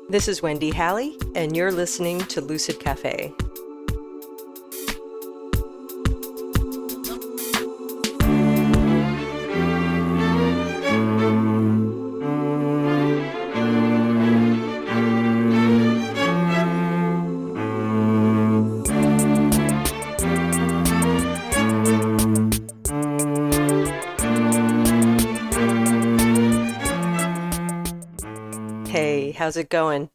This is Wendy Halley, and you're listening to Lucid Cafe. Hey, how's it going?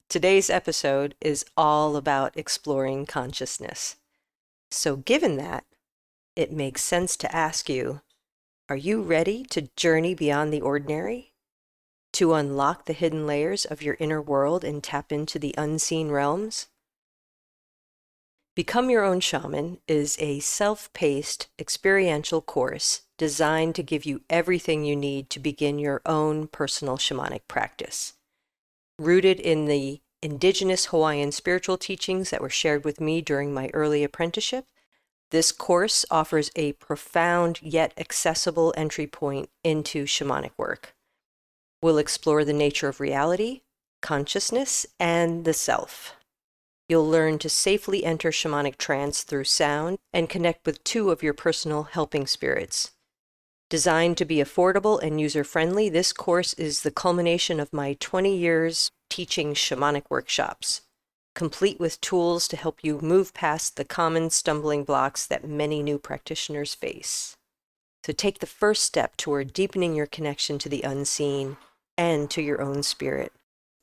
Today's episode is all about exploring consciousness. So given that, it makes sense to ask you, are you ready to journey beyond the ordinary? To unlock the hidden layers of your inner world and tap into the unseen realms? Become Your Own Shaman is a self-paced, experiential course designed to give you everything you need to begin your own personal shamanic practice. Rooted in the indigenous Hawaiian spiritual teachings that were shared with me during my early apprenticeship, this course offers a profound yet accessible entry point into shamanic work. We'll explore the nature of reality, consciousness, and the self. You'll learn to safely enter shamanic trance through sound and connect with two of your personal helping spirits. Designed to be affordable and user-friendly, this course is the culmination of my 20 years teaching shamanic workshops, complete with tools to help you move past the common stumbling blocks that many new practitioners face. So take the first step toward deepening your connection to the unseen and to your own spirit.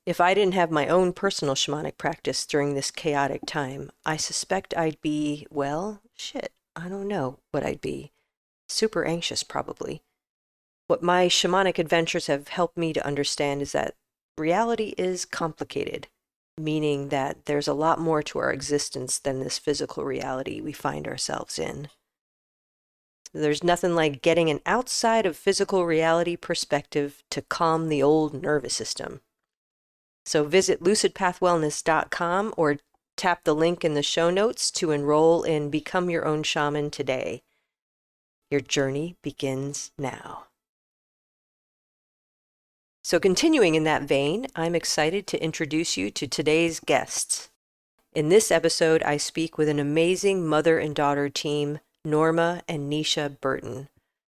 If I didn't have my own personal shamanic practice during this chaotic time, I suspect I'd be, I don't know what I'd be. Super anxious, probably. What my shamanic adventures have helped me to understand is that reality is complicated, meaning that there's a lot more to our existence than this physical reality we find ourselves in. There's nothing like getting an outside of physical reality perspective to calm the old nervous system. So visit lucidpathwellness.com or tap the link in the show notes to enroll in Become Your Own Shaman today. Your journey begins now. So continuing in that vein, I'm excited to introduce you to today's guests. In this episode, I speak with an amazing mother and daughter team, Norma and Nisha Burton,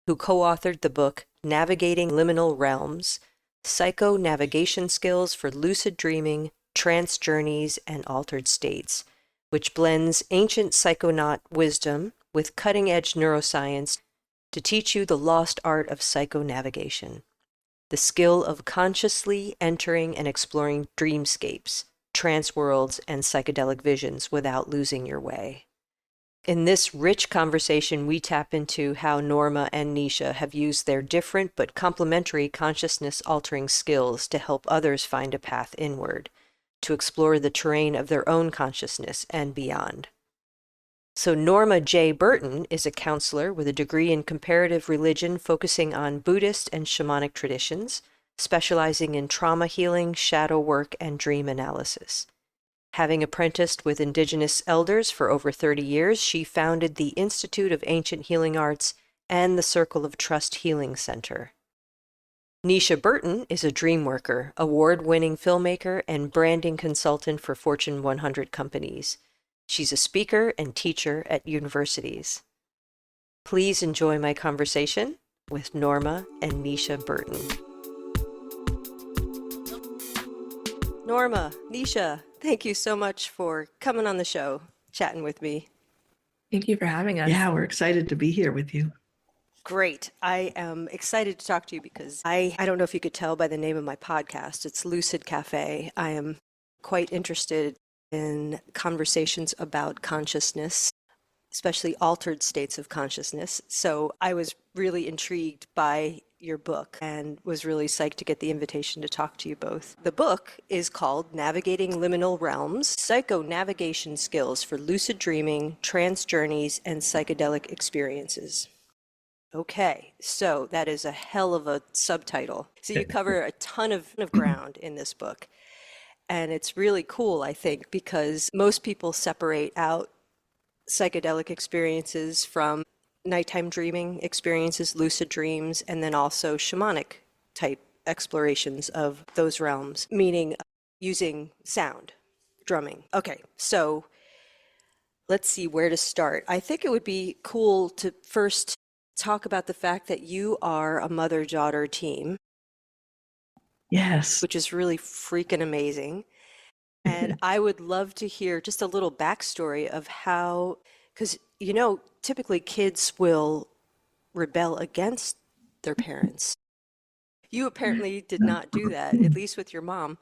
who co-authored the book Navigating Liminal Realms, Psycho-Navigation Skills for Lucid Dreaming, Trance Journeys, and Altered States, which blends ancient psychonaut wisdom with cutting-edge neuroscience to teach you the lost art of psycho-navigation, the skill of consciously entering and exploring dreamscapes, trance worlds, and psychedelic visions without losing your way. In this rich conversation, we tap into how Norma and Nisha have used their different but complementary consciousness-altering skills to help others find a path inward, to explore the terrain of their own consciousness and beyond. So Norma J. Burton is a counselor with a degree in comparative religion focusing on Buddhist and shamanic traditions, specializing in trauma healing, shadow work, and dream analysis. Having apprenticed with indigenous elders for over 30 years, she founded the Institute of Ancient Healing Arts and the Circle of Trust Healing Center. Nisha Burton is a dream worker, award-winning filmmaker, and branding consultant for Fortune 100 companies. She's a speaker and teacher at universities. Please enjoy my conversation with Norma and Nisha Burton. Norma, Nisha, thank you so much for coming on the show, chatting with me. Thank you for having us. Yeah, we're excited to be here with you. Great. I am excited to talk to you because I don't know if you could tell by the name of my podcast. It's Lucid Cafe. I am quite interested in conversations about consciousness, especially altered states of consciousness. So I was really intrigued by your book and was really psyched to get the invitation to talk to you both. The book is called Navigating Liminal Realms, Psycho-Navigation Skills for Lucid Dreaming, Trance Journeys, and Psychedelic Experiences. Okay, so that is a hell of a subtitle. So you cover a ton of ground in this book. And it's really cool, I think, because most people separate out psychedelic experiences from nighttime dreaming experiences, lucid dreams, and then also shamanic type explorations of those realms, meaning using sound, drumming. Okay, so let's see where to start. I think it would be cool to first talk about the fact that you are a mother-daughter team, Yes. which is really freaking amazing. And I would love to hear just a little backstory of how, because typically kids will rebel against their parents. You apparently did not do that, at least with your mom.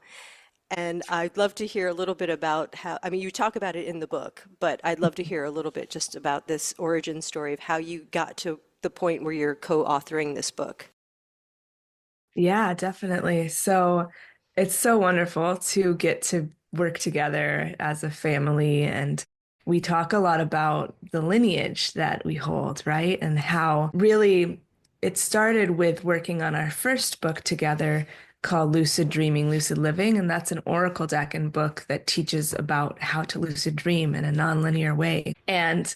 And I'd love to hear a little bit about how, I mean, you talk about it in the book, but I'd love to hear a little bit just about this origin story of how you got to the point where you're co-authoring this book. Yeah, definitely. So it's so wonderful to get to work together as a family. And we talk a lot about the lineage that we hold, right? And how really it started with working on our first book together called Lucid Dreaming, Lucid Living. And that's an oracle deck and book that teaches about how to lucid dream in a nonlinear way. And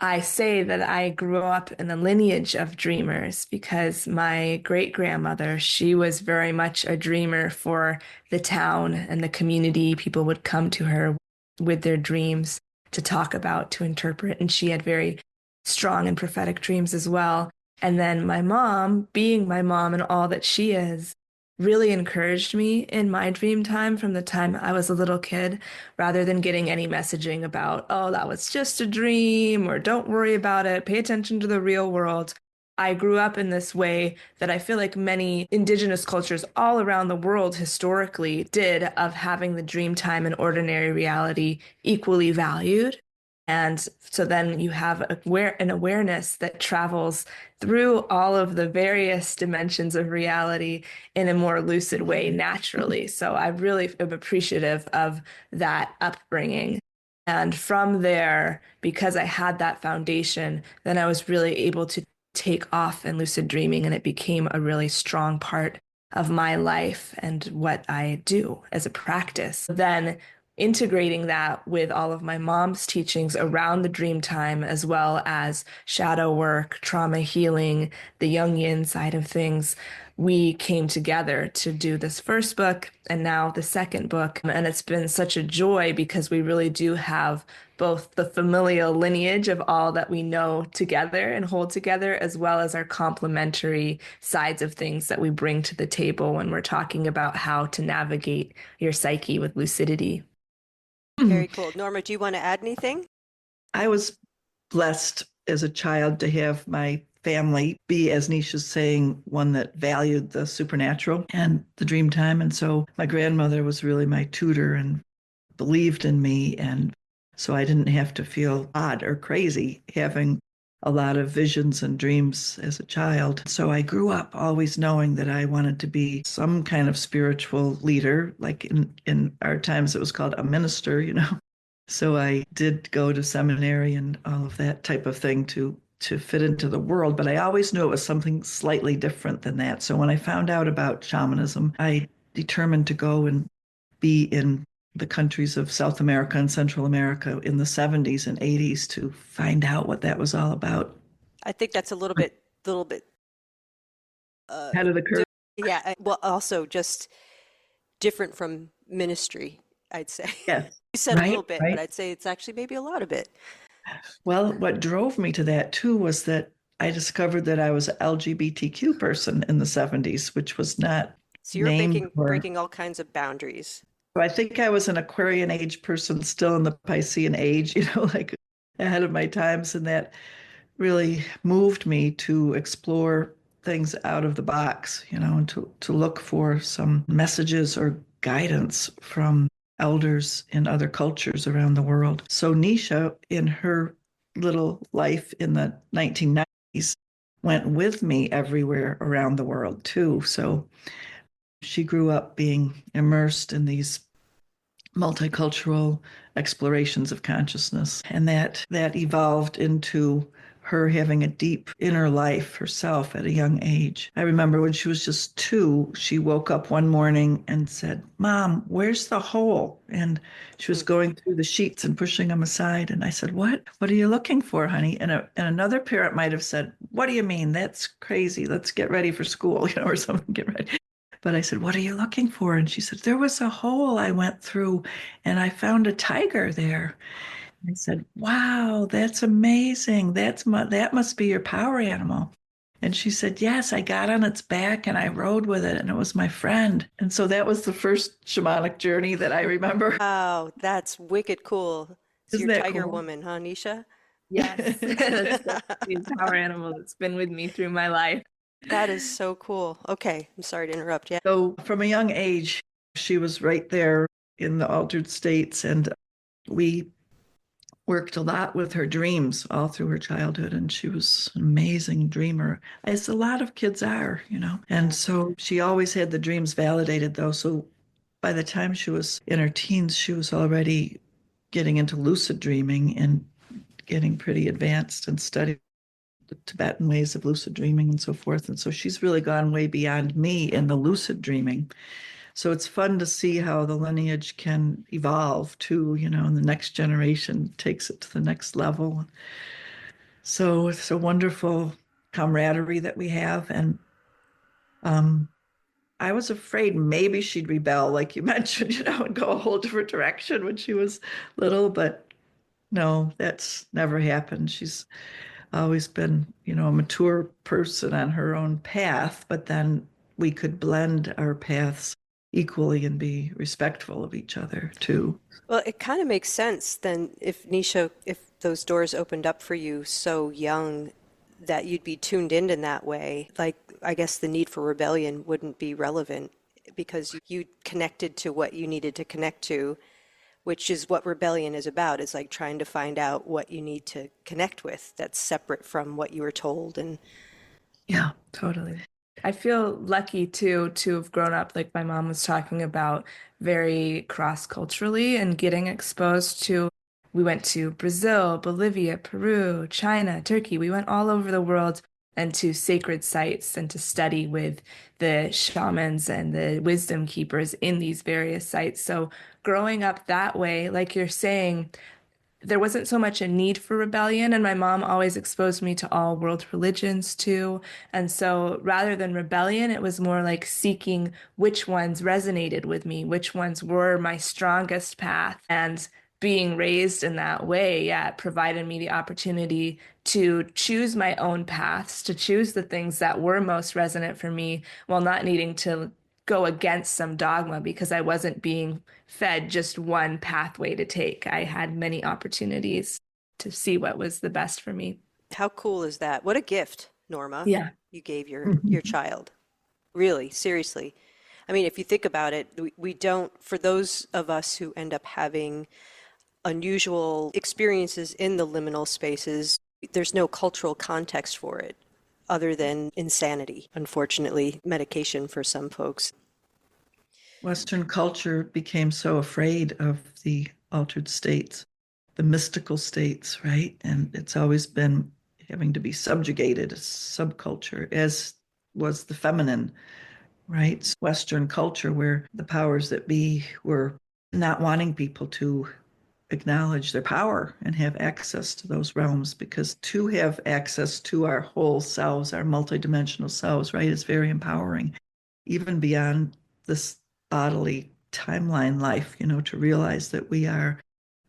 I say that I grew up in a lineage of dreamers because my great grandmother, she was very much a dreamer for the town and the community. People would come to her with their dreams to talk about, to interpret, and she had very strong and prophetic dreams as well. And then my mom, being my mom and all that she is, really encouraged me in my dream time from the time I was a little kid rather than getting any messaging about, oh, that was just a dream, or don't worry about it, pay attention to the real world. I grew up in this way that I feel like many indigenous cultures all around the world historically did, of having the dream time and ordinary reality equally valued. And so then you have an awareness that travels through all of the various dimensions of reality in a more lucid way naturally. So I really am appreciative of that upbringing. And from there, because I had that foundation, then I was really able to take off in lucid dreaming, and it became a really strong part of my life and what I do as a practice. Then integrating that with all of my mom's teachings around the dream time, as well as shadow work, trauma healing, the Jungian side of things, we came together to do this first book and now the second book. And it's been such a joy because we really do have both the familial lineage of all that we know together and hold together, as well as our complementary sides of things that we bring to the table when we're talking about how to navigate your psyche with lucidity. Very cool. Norma, do you want to add anything? I was blessed as a child to have my family be, as Nisha's saying, one that valued the supernatural and the dream time. And so my grandmother was really my tutor and believed in me. And so I didn't have to feel odd or crazy having a lot of visions and dreams as a child. So I grew up always knowing that I wanted to be some kind of spiritual leader, like in our times it was called a minister. So I did go to seminary and all of that type of thing to fit into the world, but I always knew it was something slightly different than that. So when I found out about shamanism, I determined to go and be in the countries of South America and Central America in the 70s and 80s to find out what that was all about. I think that's a little bit, Ahead of the curve. yeah. Well, also just different from ministry, I'd say. Yes. You said a Right, little bit, but right. I'd say it's actually maybe a lot of it. Well, what drove me to that too was that I discovered that I was an LGBTQ person in the 70s, which was not So you're named for. breaking all kinds of boundaries. So I think I was an Aquarian age person still in the Piscean age, like ahead of my times. And that really moved me to explore things out of the box, and to look for some messages or guidance from elders in other cultures around the world. So Nisha, in her little life in the 1990s, went with me everywhere around the world too. So she grew up being immersed in these multicultural explorations of consciousness, and that evolved into her having a deep inner life herself at a young age. I remember when she was just 2, she woke up one morning and said, "Mom, where's the hole?" And she was going through the sheets and pushing them aside. And I said, What are you looking for, honey?" And another parent might have said, "What do you mean? That's crazy. Let's get ready for school," or something, get ready. But I said, what are you looking for? And she said, there was a hole I went through and I found a tiger there. I said, wow, that's amazing. That must be your power animal. And she said, yes, I got on its back and I rode with it and it was my friend. And so that was the first shamanic journey that I remember. Wow, that's wicked cool. It's Isn't your that tiger cool? woman, huh, Nisha? Yes, that's definitely a power animal that's been with me through my life. That is so cool. Okay, I'm sorry to interrupt. Yeah. So from a young age, she was right there in the altered states. And we worked a lot with her dreams all through her childhood. And she was an amazing dreamer, as a lot of kids are, you know. And so she always had the dreams validated, though. So by the time she was in her teens, she was already getting into lucid dreaming and getting pretty advanced and studying the Tibetan ways of lucid dreaming and so forth. And so she's really gone way beyond me in the lucid dreaming. So it's fun to see how the lineage can evolve too, you know, and the next generation takes it to the next level. So it's a wonderful camaraderie that we have. And um, I was afraid maybe she'd rebel, like you mentioned, you know, and go a whole different direction when she was little, but no, that's never happened. She's always been, you know, a mature person on her own path, but then we could blend our paths equally and be respectful of each other too. Well, it kind of makes sense then if Nisha, if those doors opened up for you so young that you'd be tuned in that way. Like, I guess the need for rebellion wouldn't be relevant because you connected to what you needed to connect to, which is what rebellion is about. It's like trying to find out what you need to connect with that's separate from what you were told. And Yeah. Totally. I feel lucky too to have grown up, like my mom was talking about, very cross-culturally and getting exposed to. We went to Brazil, Bolivia, Peru, China, Turkey. We went all over the world and to sacred sites and to study with the shamans and the wisdom keepers in these various sites. So growing up that way, like you're saying, there wasn't so much a need for rebellion, and my mom always exposed me to all world religions too. And so rather than rebellion, it was more like seeking which ones resonated with me, which ones were my strongest path. And being raised in that way, yeah, it provided me the opportunity to choose my own paths, to choose the things that were most resonant for me while not needing to go against some dogma because I wasn't being fed just one pathway to take. I had many opportunities to see what was the best for me. how cool is that? What a gift, Norma, Yeah. you gave your child. Really, seriously. I mean, if you think about it, we don't, for those of us who end up having unusual experiences in the liminal spaces, there's no cultural context for it other than insanity, unfortunately, medication for some folks. Western culture became so afraid of the altered states, the mystical states, right? And it's always been having to be subjugated, a subculture, as was the feminine, right? Western culture, where the powers that be were not wanting people to acknowledge their power and have access to those realms, because to have access to our whole selves, our multidimensional selves, right, is very empowering, even beyond this bodily timeline life, you know, to realize that we are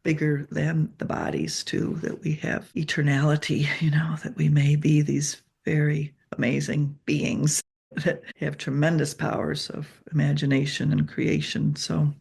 bigger than the bodies too, that we have eternality, you know, that we may be these very amazing beings that have tremendous powers of imagination and creation. So,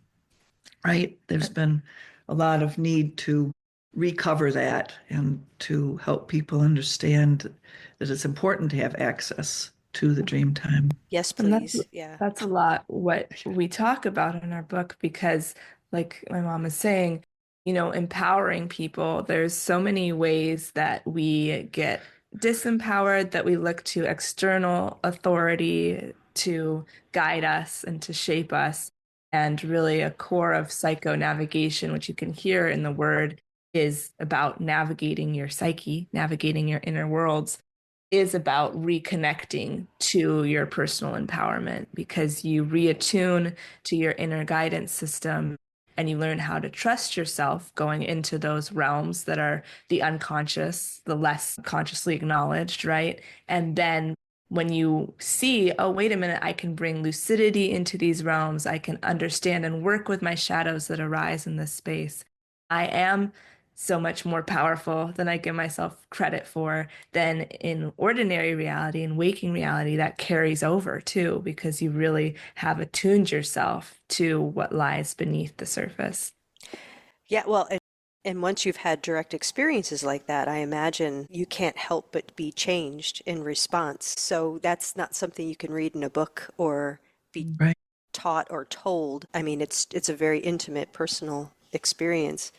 right, there's been a lot of need to recover that and to help people understand that it's important to have access to the dream time. Yes, And that's please. Yeah. that's a lot what we talk about in our book because, like my mom is saying, empowering people, there's so many ways that we get disempowered, that we look to external authority to guide us and to shape us. And really, a core of psycho navigation, which you can hear in the word, is about navigating your psyche, navigating your inner worlds, is about reconnecting to your personal empowerment because you reattune to your inner guidance system and you learn how to trust yourself going into those realms that are the unconscious, the less consciously acknowledged, right? And then when you see, oh, wait a minute, I can bring lucidity into these realms, I can understand and work with my shadows that arise in this space, I am so much more powerful than I give myself credit for. Then in ordinary reality and waking reality, that carries over too, because you really have attuned yourself to what lies beneath the surface. Yeah, well, and once you've had direct experiences like that, I imagine you can't help but be changed in response. So that's not something you can read in a book or be Right. taught or told. I mean, it's a very intimate, personal experience.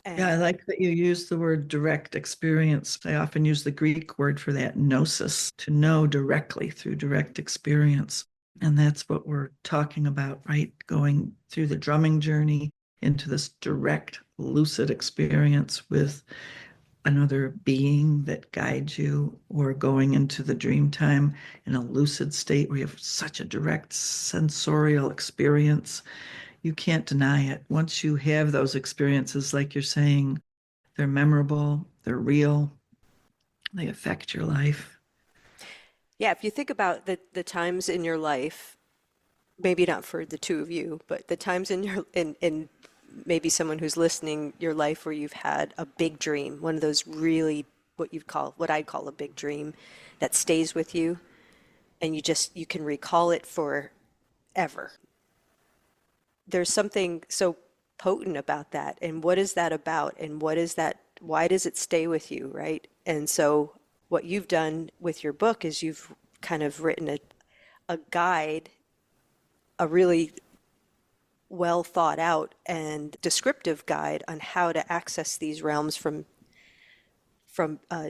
Yeah, And I like that you use the word direct experience. I often use the Greek word for that, gnosis, to know directly through direct experience. And that's what we're talking about, right? Going through the drumming journey into this direct, lucid experience with another being that guides you, or going into the dream time in a lucid state where you have such a direct sensorial experience. You can't deny it. Once you have those experiences, like you're saying, they're memorable, they're real, they affect your life. yeah, if you think about the times in your life, maybe not for the two of you, but the times in your in maybe someone who's listening, your life where you've had a big dream, one of those really what I'd call a big dream that stays with you and you can recall it forever. There's something so potent about that. And what is that about? And what is that? Why does it stay with you, right? And so what you've done with your book is you've kind of written a guide, a really well thought out and descriptive guide on how to access these realms from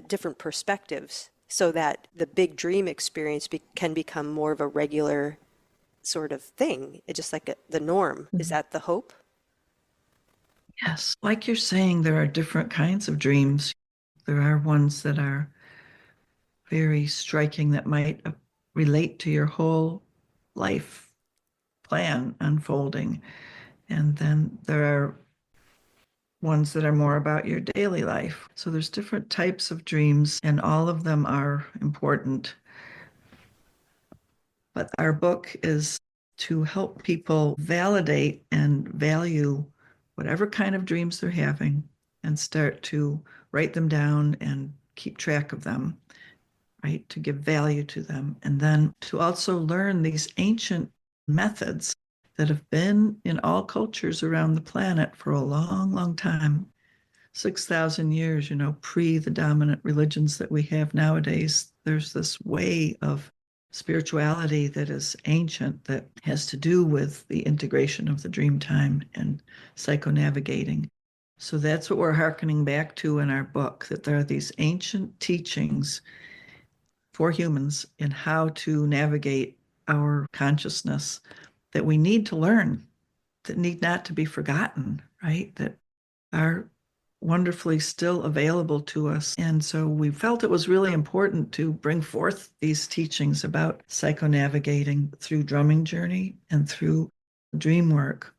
different perspectives so that the big dream experience can become more of a regular sort of thing, just like the norm. Is Mhm. that the hope? Yes, like you're saying, there are different kinds of dreams. There are ones that are very striking that might relate to your whole life plan unfolding. And then there are ones that are more about your daily life. So there's different types of dreams, and all of them are important. But our book is to help people validate and value whatever kind of dreams they're having and start to write them down and keep track of them, right? To give value to them. And then to also learn these ancient methods that have been in all cultures around the planet for a long, long time. 6,000 years, pre the dominant religions that we have nowadays. There's this way of spirituality that is ancient that has to do with the integration of the dream time and psychonavigating. So that's what we're hearkening back to in our book, that there are these ancient teachings for humans in how to navigate our consciousness that we need to learn, that need not to be forgotten, right? That are wonderfully still available to us. And so we felt it was really important to bring forth these teachings about psychonavigating through drumming journey and through dream work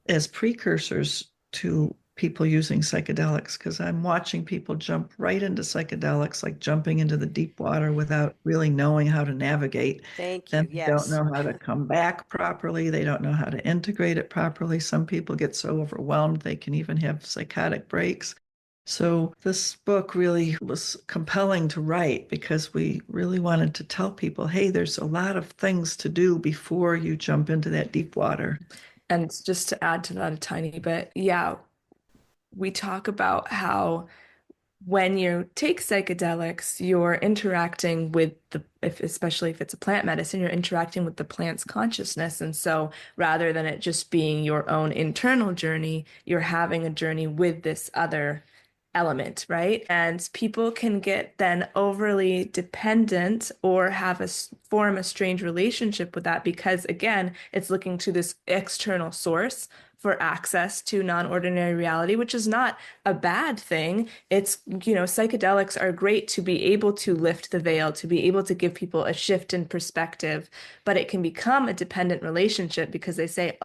as precursors to people using psychedelics, because I'm watching people jump right into psychedelics, like jumping into the deep water without really knowing how to navigate. Thank you. Then they don't Yes. know how to come back properly. They don't know how to integrate it properly. Some people get so overwhelmed they can even have psychotic breaks. So this book really was compelling to write because we really wanted to tell people, hey, there's a lot of things to do before you jump into that deep water. And just to add to that a tiny bit, yeah, we talk about how when you take psychedelics, you're interacting with especially if it's a plant medicine, you're interacting with the plant's consciousness. And so rather than it just being your own internal journey, you're having a journey with this other element, right? And people can get then overly dependent or form a strange relationship with that because, again, it's looking to this external source for access to non-ordinary reality, which is not a bad thing. It's, psychedelics are great to be able to lift the veil, to be able to give people a shift in perspective, but it can become a dependent relationship because they say,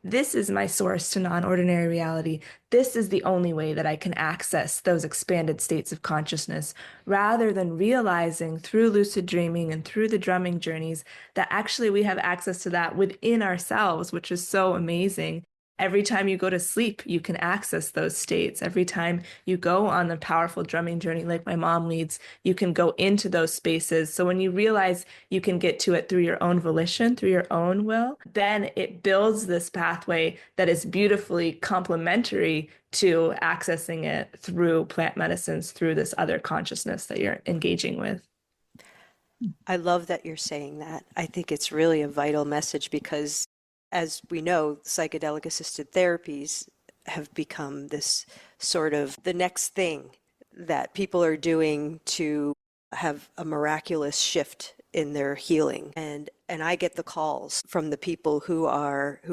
This is my source to non-ordinary reality. This is the only way that I can access those expanded states of consciousness, rather than realizing through lucid dreaming and through the drumming journeys that actually we have access to that within ourselves, which is so amazing. Every time you go to sleep, you can access those states. Every time you go on a powerful drumming journey like my mom leads, you can go into those spaces. So when you realize you can get to it through your own volition, through your own will, then it builds this pathway that is beautifully complementary to accessing it through plant medicines, through this other consciousness that you're engaging with. I love that you're saying that. I think it's really a vital message because, as we know, psychedelic assisted therapies have become this sort of the next thing that people are doing to have a miraculous shift in their healing. And I get the calls from the people who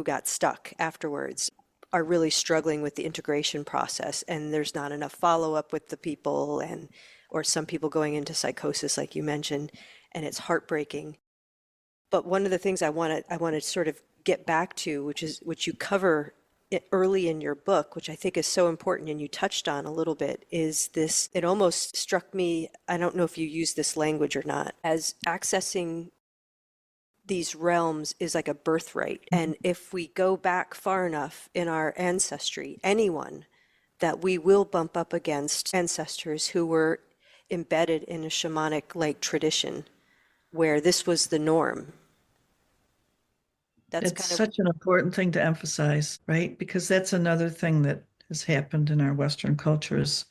got stuck afterwards, are really struggling with the integration process, and there's not enough follow-up with the people, and or some people going into psychosis like you mentioned, and it's heartbreaking. But one of the things I want to sort of get back to, which you cover early in your book, which I think is so important and you touched on a little bit, is this. It almost struck me, I don't know if you use this language or not, as accessing these realms is like a birthright. And if we go back far enough in our ancestry, anyone, that we will bump up against ancestors who were embedded in a shamanic like tradition where this was the norm. That's It's kind of such an important thing to emphasize, right? Because that's another thing that has happened in our Western cultures,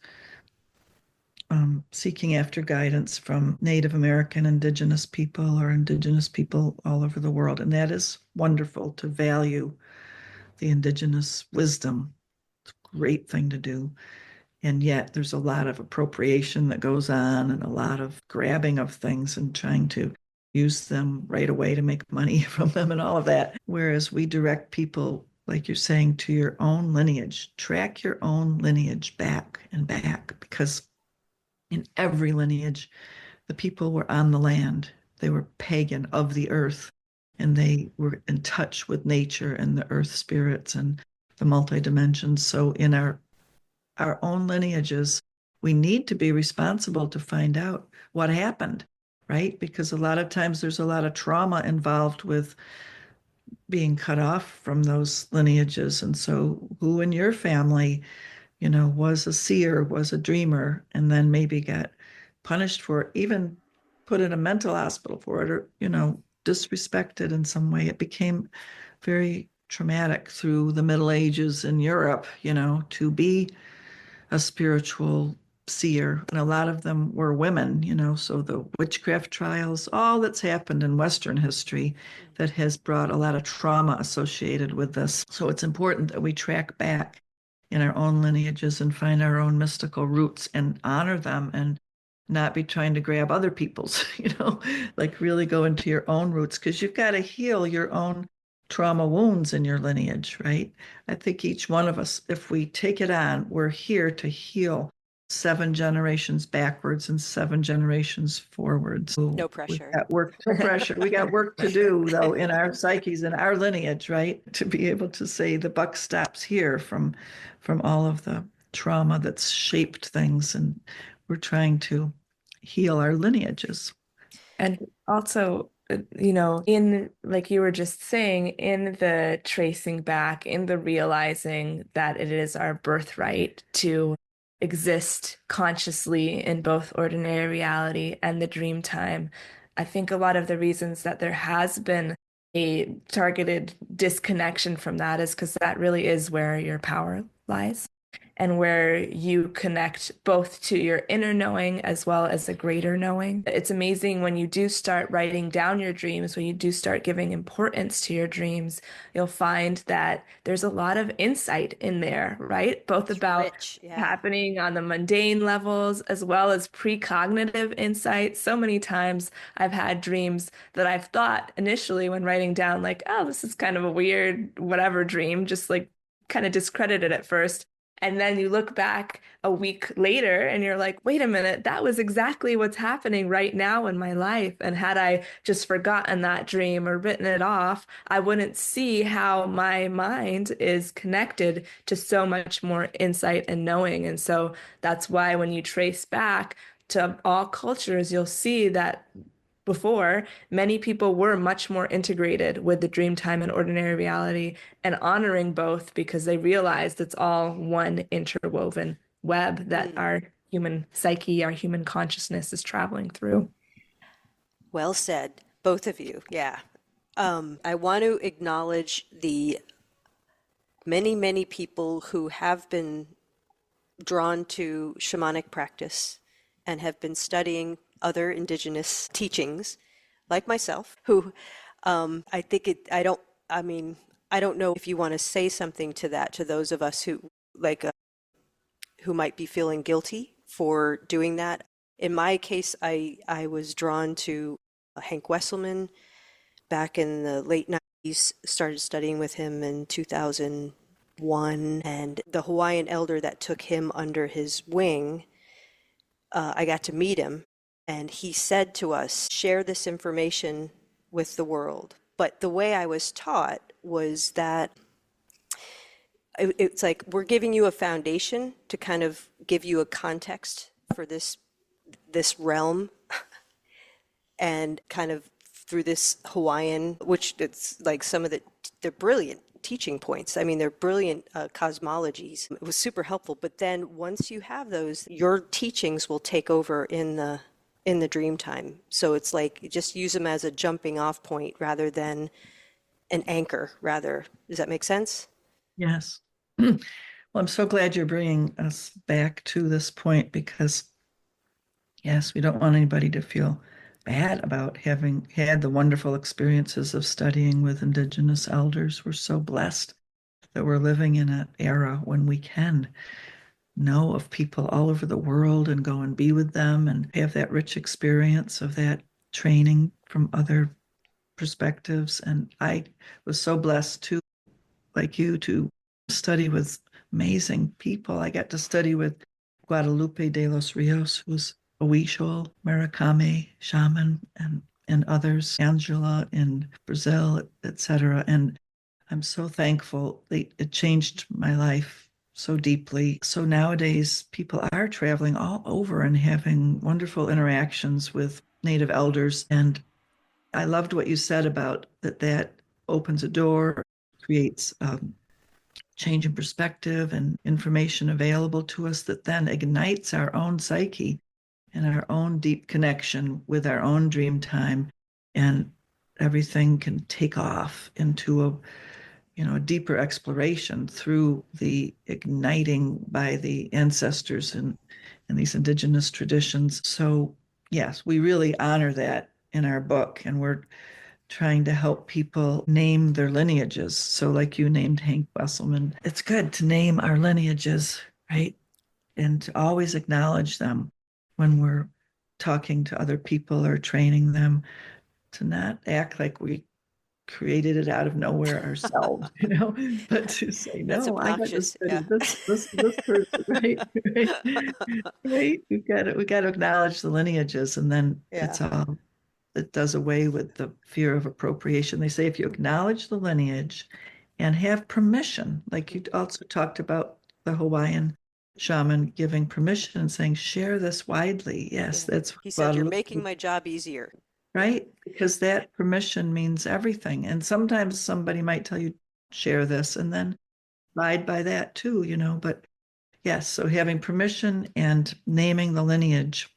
seeking after guidance from Native American indigenous people or indigenous people all over the world. And that is wonderful to value the indigenous wisdom. It's a great thing to do. And yet there's a lot of appropriation that goes on and a lot of grabbing of things and trying to use them right away to make money from them and all of that. Whereas we direct people, like you're saying, to your own lineage. Track your own lineage back and back, because in every lineage, the people were on the land. They were pagan of the earth, and they were in touch with nature and the earth spirits and the multi-dimensions. So in our own lineages, we need to be responsible to find out what happened, right? Because a lot of times there's a lot of trauma involved with being cut off from those lineages. And so who in your family, was a seer, was a dreamer, and then maybe got punished for it, even put in a mental hospital for it, or, disrespected in some way. It became very traumatic through the Middle Ages in Europe, to be a spiritual seer. And a lot of them were women, so the witchcraft trials, all that's happened in Western history that has brought a lot of trauma associated with this. So it's important that we track back in our own lineages and find our own mystical roots and honor them and not be trying to grab other people's, like really go into your own roots, because you've got to heal your own trauma wounds in your lineage, right? I think each one of us, if we take it on, we're here to heal 7 generations backwards and 7 generations forwards. no We've pressure. got work, no pressure. We got work to do, though, in our psyches and our lineage, right? To be able to say the buck stops here from all of the trauma that's shaped things, and we're trying to heal our lineages. And also, in like you were just saying, in the tracing back, in the realizing that it is our birthright to exist consciously in both ordinary reality and the dream time, I think a lot of the reasons that there has been a targeted disconnection from that is because that really is where your power lies, and where you connect both to your inner knowing as well as a greater knowing. It's amazing when you do start writing down your dreams, when you do start giving importance to your dreams, you'll find that there's a lot of insight in there, right? Both It's about rich, yeah. happening on the mundane levels as well as precognitive insight. So many times I've had dreams that I've thought initially when writing down, like, oh, this is kind of a weird whatever dream, just like kind of discredited at first. And then you look back a week later and you're like, wait a minute, that was exactly what's happening right now in my life. And had I just forgotten that dream or written it off, I wouldn't see how my mind is connected to so much more insight and knowing. And so that's why when you trace back to all cultures, you'll see that before, many people were much more integrated with the dream time and ordinary reality and honoring both because they realized it's all one interwoven web that our human psyche, our human consciousness is traveling through. Well said, both of you. Yeah. I want to acknowledge the many, many people who have been drawn to shamanic practice and have been studying other indigenous teachings, like myself, who I think I mean, I don't know if you want to say something to that, to those of us who, like, who might be feeling guilty for doing that. In my case, I was drawn to Hank Wesselman back in the late 90s, started studying with him in 2001, and the Hawaiian elder that took him under his wing, I got to meet him, and he said to us, share this information with the world. But the way I was taught was that it's like we're giving you a foundation to kind of give you a context for this realm, and kind of through this Hawaiian, which it's like some of they're brilliant teaching points. I mean, they're brilliant cosmologies. It was super helpful. But then once you have those, your teachings will take over in the dream time. So it's like you just use them as a jumping off point rather than an anchor. Rather, does that make sense? Yes. Well, I'm so glad you're bringing us back to this point because, yes, we don't want anybody to feel bad about having had the wonderful experiences of studying with Indigenous elders. We're so blessed that we're living in an era when we can know of people all over the world and go and be with them and have that rich experience of that training from other perspectives. And I was so blessed to, like you, to study with amazing people. I got to study with Guadalupe de los Rios, who's a Huichol, Maricame shaman, and others, Angela in Brazil, etc. And I'm so thankful that it changed my life so deeply. So nowadays, people are traveling all over and having wonderful interactions with Native elders. And I loved what you said about that opens a door, creates change in perspective and information available to us that then ignites our own psyche and our own deep connection with our own dream time, and everything can take off into a deeper exploration through the igniting by the ancestors and these indigenous traditions. So yes, we really honor that in our book, and we're trying to help people name their lineages. So like you named Hank Wesselman, it's good to name our lineages, right? And to always acknowledge them when we're talking to other people or training them, to not act like we created it out of nowhere ourselves, but to say, That's no, I got to obnoxious. study Yeah. this person, right? Right. We got to acknowledge the lineages, and then Yeah. it does away with the fear of appropriation. They say if you acknowledge the lineage and have permission, like you also talked about the Hawaiian shaman giving permission and saying, share this widely. Yes, Yeah. that's He said, you're Guadalupe, making my job easier. right? Because that permission means everything. And sometimes somebody might tell you, share this, and then abide by that too, But yes, so having permission and naming the lineage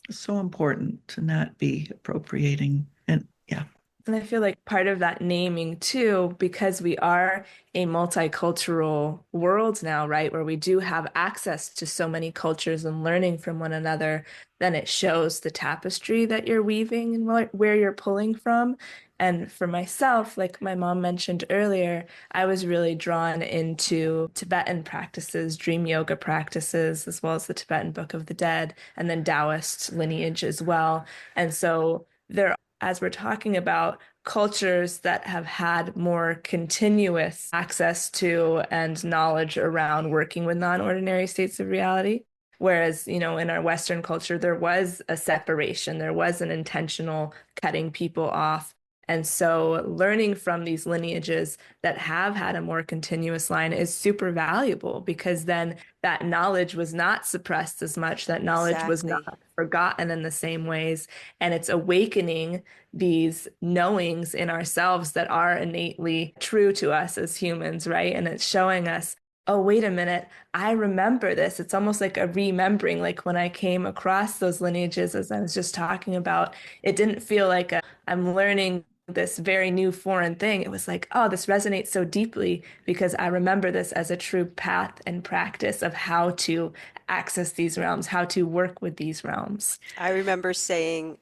is so important to not be appropriating. And yeah. And I feel like part of that naming too, because we are a multicultural world now, right, where we do have access to so many cultures and learning from one another, then it shows the tapestry that you're weaving and where you're pulling from. And for myself, like my mom mentioned earlier, I was really drawn into Tibetan practices, dream yoga practices, as well as the Tibetan Book of the Dead, and then Taoist lineage as well. And so there, as we're talking about cultures that have had more continuous access to and knowledge around working with non-ordinary states of reality. Whereas, in our Western culture, there was a separation, there was an intentional cutting people off. And so learning from these lineages that have had a more continuous line is super valuable, because then that knowledge was not suppressed as much, that knowledge was Exactly. not forgotten in the same ways. And it's awakening these knowings in ourselves that are innately true to us as humans, right? And it's showing us, oh, wait a minute, I remember this. It's almost like a remembering, like when I came across those lineages, as I was just talking about, it didn't feel like I'm learning this very new foreign thing. It was like, oh, this resonates so deeply because I remember this as a true path and practice of how to access these realms, how to work with these realms. I remember saying,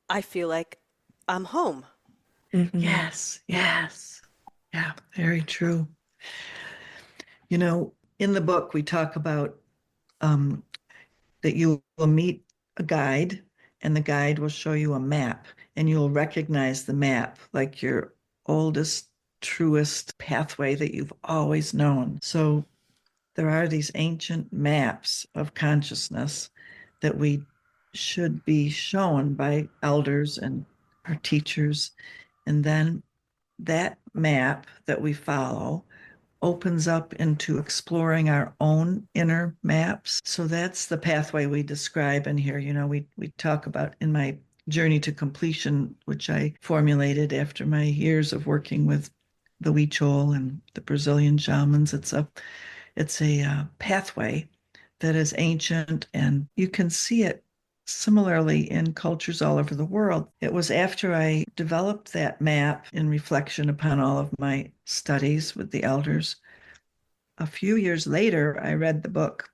I feel like I'm home. Hmm. Yes, yes. Yeah, very true. You know, in the book, we talk about um, that you will meet a guide, and the guide will show you a map, and you'll recognize the map like your oldest, truest pathway that you've always known. So there are these ancient maps of consciousness that we should be shown by elders and our teachers. And then that map that we follow opens up into exploring our own inner maps. So that's the pathway we describe in here. We talk about in my journey to completion, which I formulated after my years of working with the Huichol and the Brazilian shamans. It's a pathway that is ancient, and you can see it similarly in cultures all over the world. It was after I developed that map in reflection upon all of my studies with the elders. A few years later, I read the book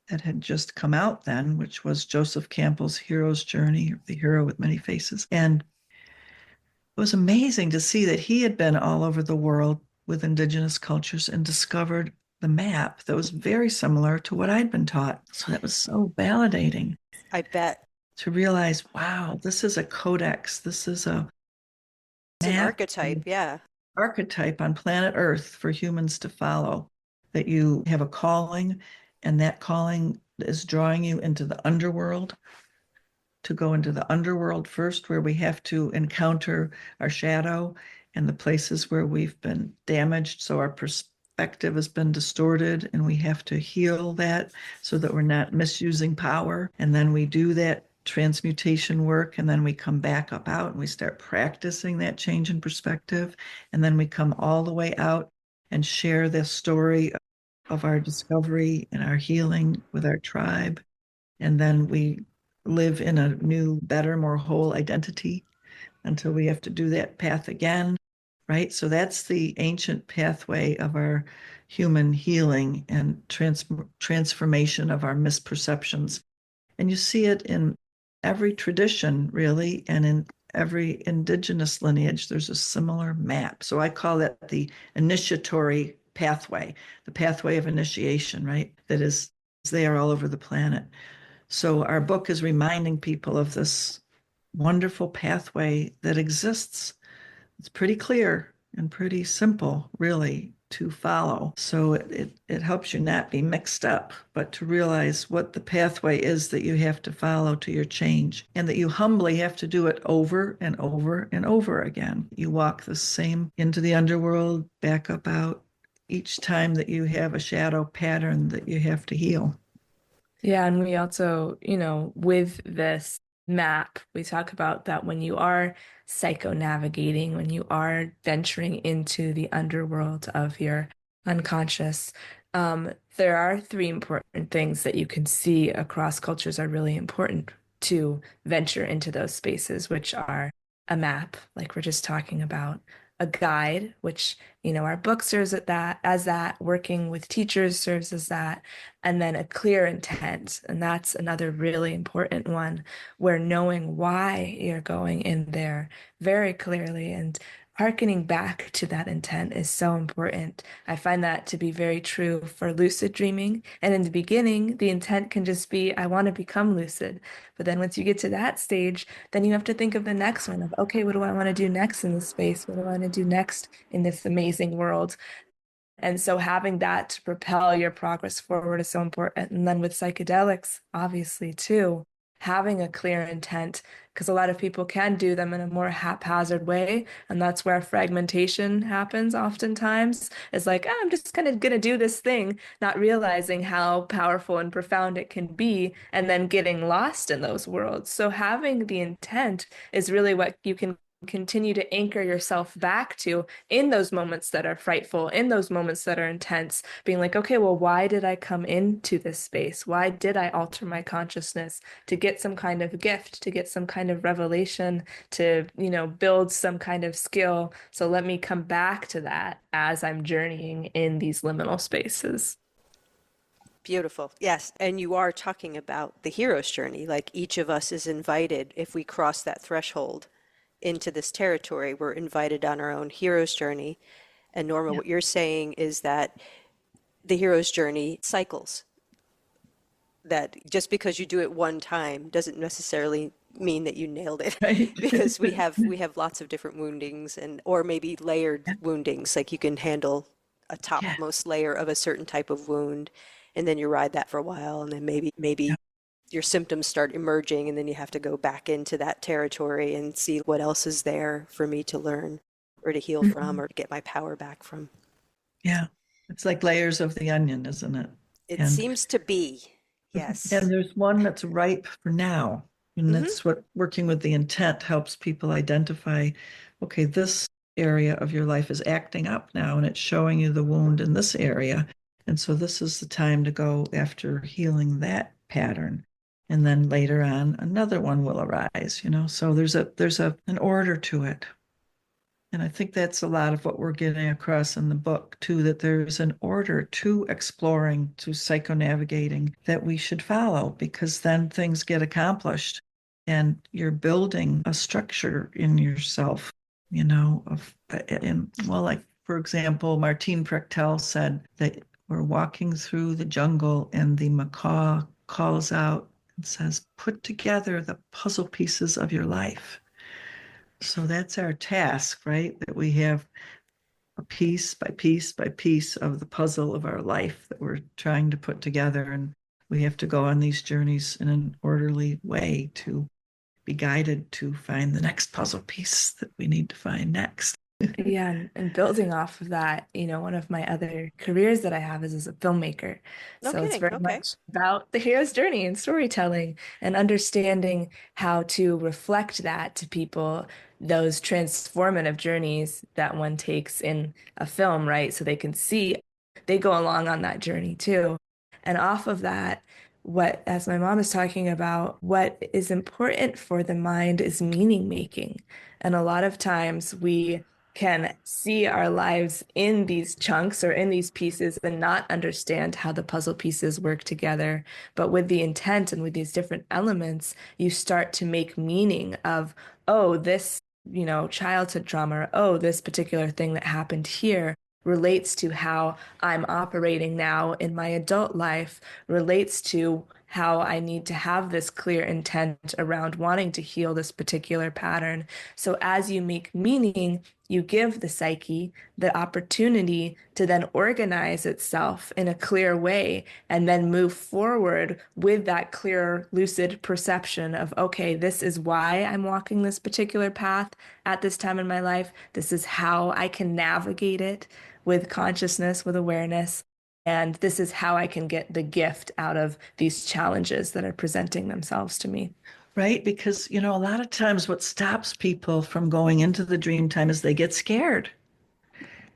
that had just come out then, which was Joseph Campbell's Hero's Journey, or The Hero with Many Faces. And it was amazing to see that he had been all over the world with indigenous cultures and discovered the map that was very similar to what I'd been taught. So that was so validating I bet. to realize, wow, this is a codex. This is a It's an map, archetype, yeah. archetype on planet Earth for humans to follow. That you have a calling, and that calling is drawing you into the underworld, to go into the underworld first, where we have to encounter our shadow and the places where we've been damaged. So our perspective has been distorted, and we have to heal that so that we're not misusing power. And then we do that transmutation work, and then we come back up out and we start practicing that change in perspective. And then we come all the way out and share this story of our discovery and our healing with our tribe. And then we live in a new, better, more whole identity until we have to do that path again, right? So that's the ancient pathway of our human healing and transformation of our misperceptions. And you see it in every tradition, really, and in every indigenous lineage, there's a similar map. So I call that the initiatory pathway, the pathway of initiation, right? That is there all over the planet. So our book is reminding people of this wonderful pathway that exists. It's pretty clear and pretty simple, really, to follow. So it helps you not be mixed up, but to realize what the pathway is that you have to follow to your change, and that you humbly have to do it over and over and over again. You walk the same into the underworld, back up out, each time that you have a shadow pattern that you have to heal. Yeah, and we also, with this map, we talk about that when you are psycho-navigating, when you are venturing into the underworld of your unconscious, there are three important things that you can see across cultures are really important to venture into those spaces, which are a map, like we're just talking about, a guide, which, our book serves at that as that, working with teachers serves as that, and then a clear intent. And that's another really important one, where knowing why you're going in there very clearly and hearkening back to that intent is so important. I find that to be very true for lucid dreaming. And in the beginning, the intent can just be, I want to become lucid. But then once you get to that stage, then you have to think of the next one of, okay, what do I want to do next in this space? What do I want to do next in this amazing world? And so having that to propel your progress forward is so important. And then with psychedelics, obviously, too, having a clear intent, because a lot of people can do them in a more haphazard way. And that's where fragmentation happens oftentimes. It's like, oh, I'm just kind of going to do this thing, not realizing how powerful and profound it can be, and then getting lost in those worlds. So having the intent is really what you can continue to anchor yourself back to in those moments that are frightful, in those moments that are intense, being like, okay, well, why did I come into this space? Why did I alter my consciousness to get some kind of gift, to get some kind of revelation, to, build some kind of skill? So let me come back to that as I'm journeying in these liminal spaces. Beautiful. Yes. And you are talking about the hero's journey. Like each of us is invited, if we cross that threshold into this territory, we're invited on our own hero's journey. And Norma, Yeah. what you're saying is that the hero's journey cycles, that just because you do it one time doesn't necessarily mean that you nailed it Right. because we have lots of different woundings and or maybe layered Yeah. woundings, like you can handle a Yeah. topmost layer of a certain type of wound and then you ride that for a while and then maybe Yeah. your symptoms start emerging and then you have to go back into that territory and see what else is there for me to learn or to heal from Mhm. or to get my power back from. Yeah. It's like layers of the onion, isn't it? It And seems to be. and Yes. there's one that's ripe for now. And Hmm. that's what working with the intent helps people identify, okay, this area of your life is acting up now and it's showing you the wound in this area. And so this is the time to go after healing that pattern. And then later on, another one will arise. So there's an order to it. And I think that's a lot of what we're getting across in the book, too, that there's an order to exploring, to psychonavigating that we should follow, because then things get accomplished and you're building a structure in yourself, like, for example, Martine Prechtel said that we're walking through the jungle and the macaw calls out and says, put together the puzzle pieces of your life. So that's our task, right? That we have a piece by piece by piece of the puzzle of our life that we're trying to put together. And we have to go on these journeys in an orderly way to be guided to find the next puzzle piece that we need to find next. Yeah, and building off of that, one of my other careers that I have is as a filmmaker. No So it's kidding. very Okay. much about the hero's journey and storytelling and understanding how to reflect that to people, those transformative journeys that one takes in a film, right? So they can see they go along on that journey too. And off of that, as my mom is talking about, what is important for the mind is meaning making. And a lot of times we can see our lives in these chunks or in these pieces and not understand how the puzzle pieces work together. But with the intent and with these different elements, you start to make meaning of, oh, this, childhood trauma, or oh, this particular thing that happened here relates to how I'm operating now in my adult life, relates to how I need to have this clear intent around wanting to heal this particular pattern. So as you make meaning, you give the psyche the opportunity to then organize itself in a clear way and then move forward with that clear, lucid perception of, okay, this is why I'm walking this particular path at this time in my life. This is how I can navigate it with consciousness, with awareness. And this is how I can get the gift out of these challenges that are presenting themselves to me. Right? Because, a lot of times what stops people from going into the dream time is they get scared.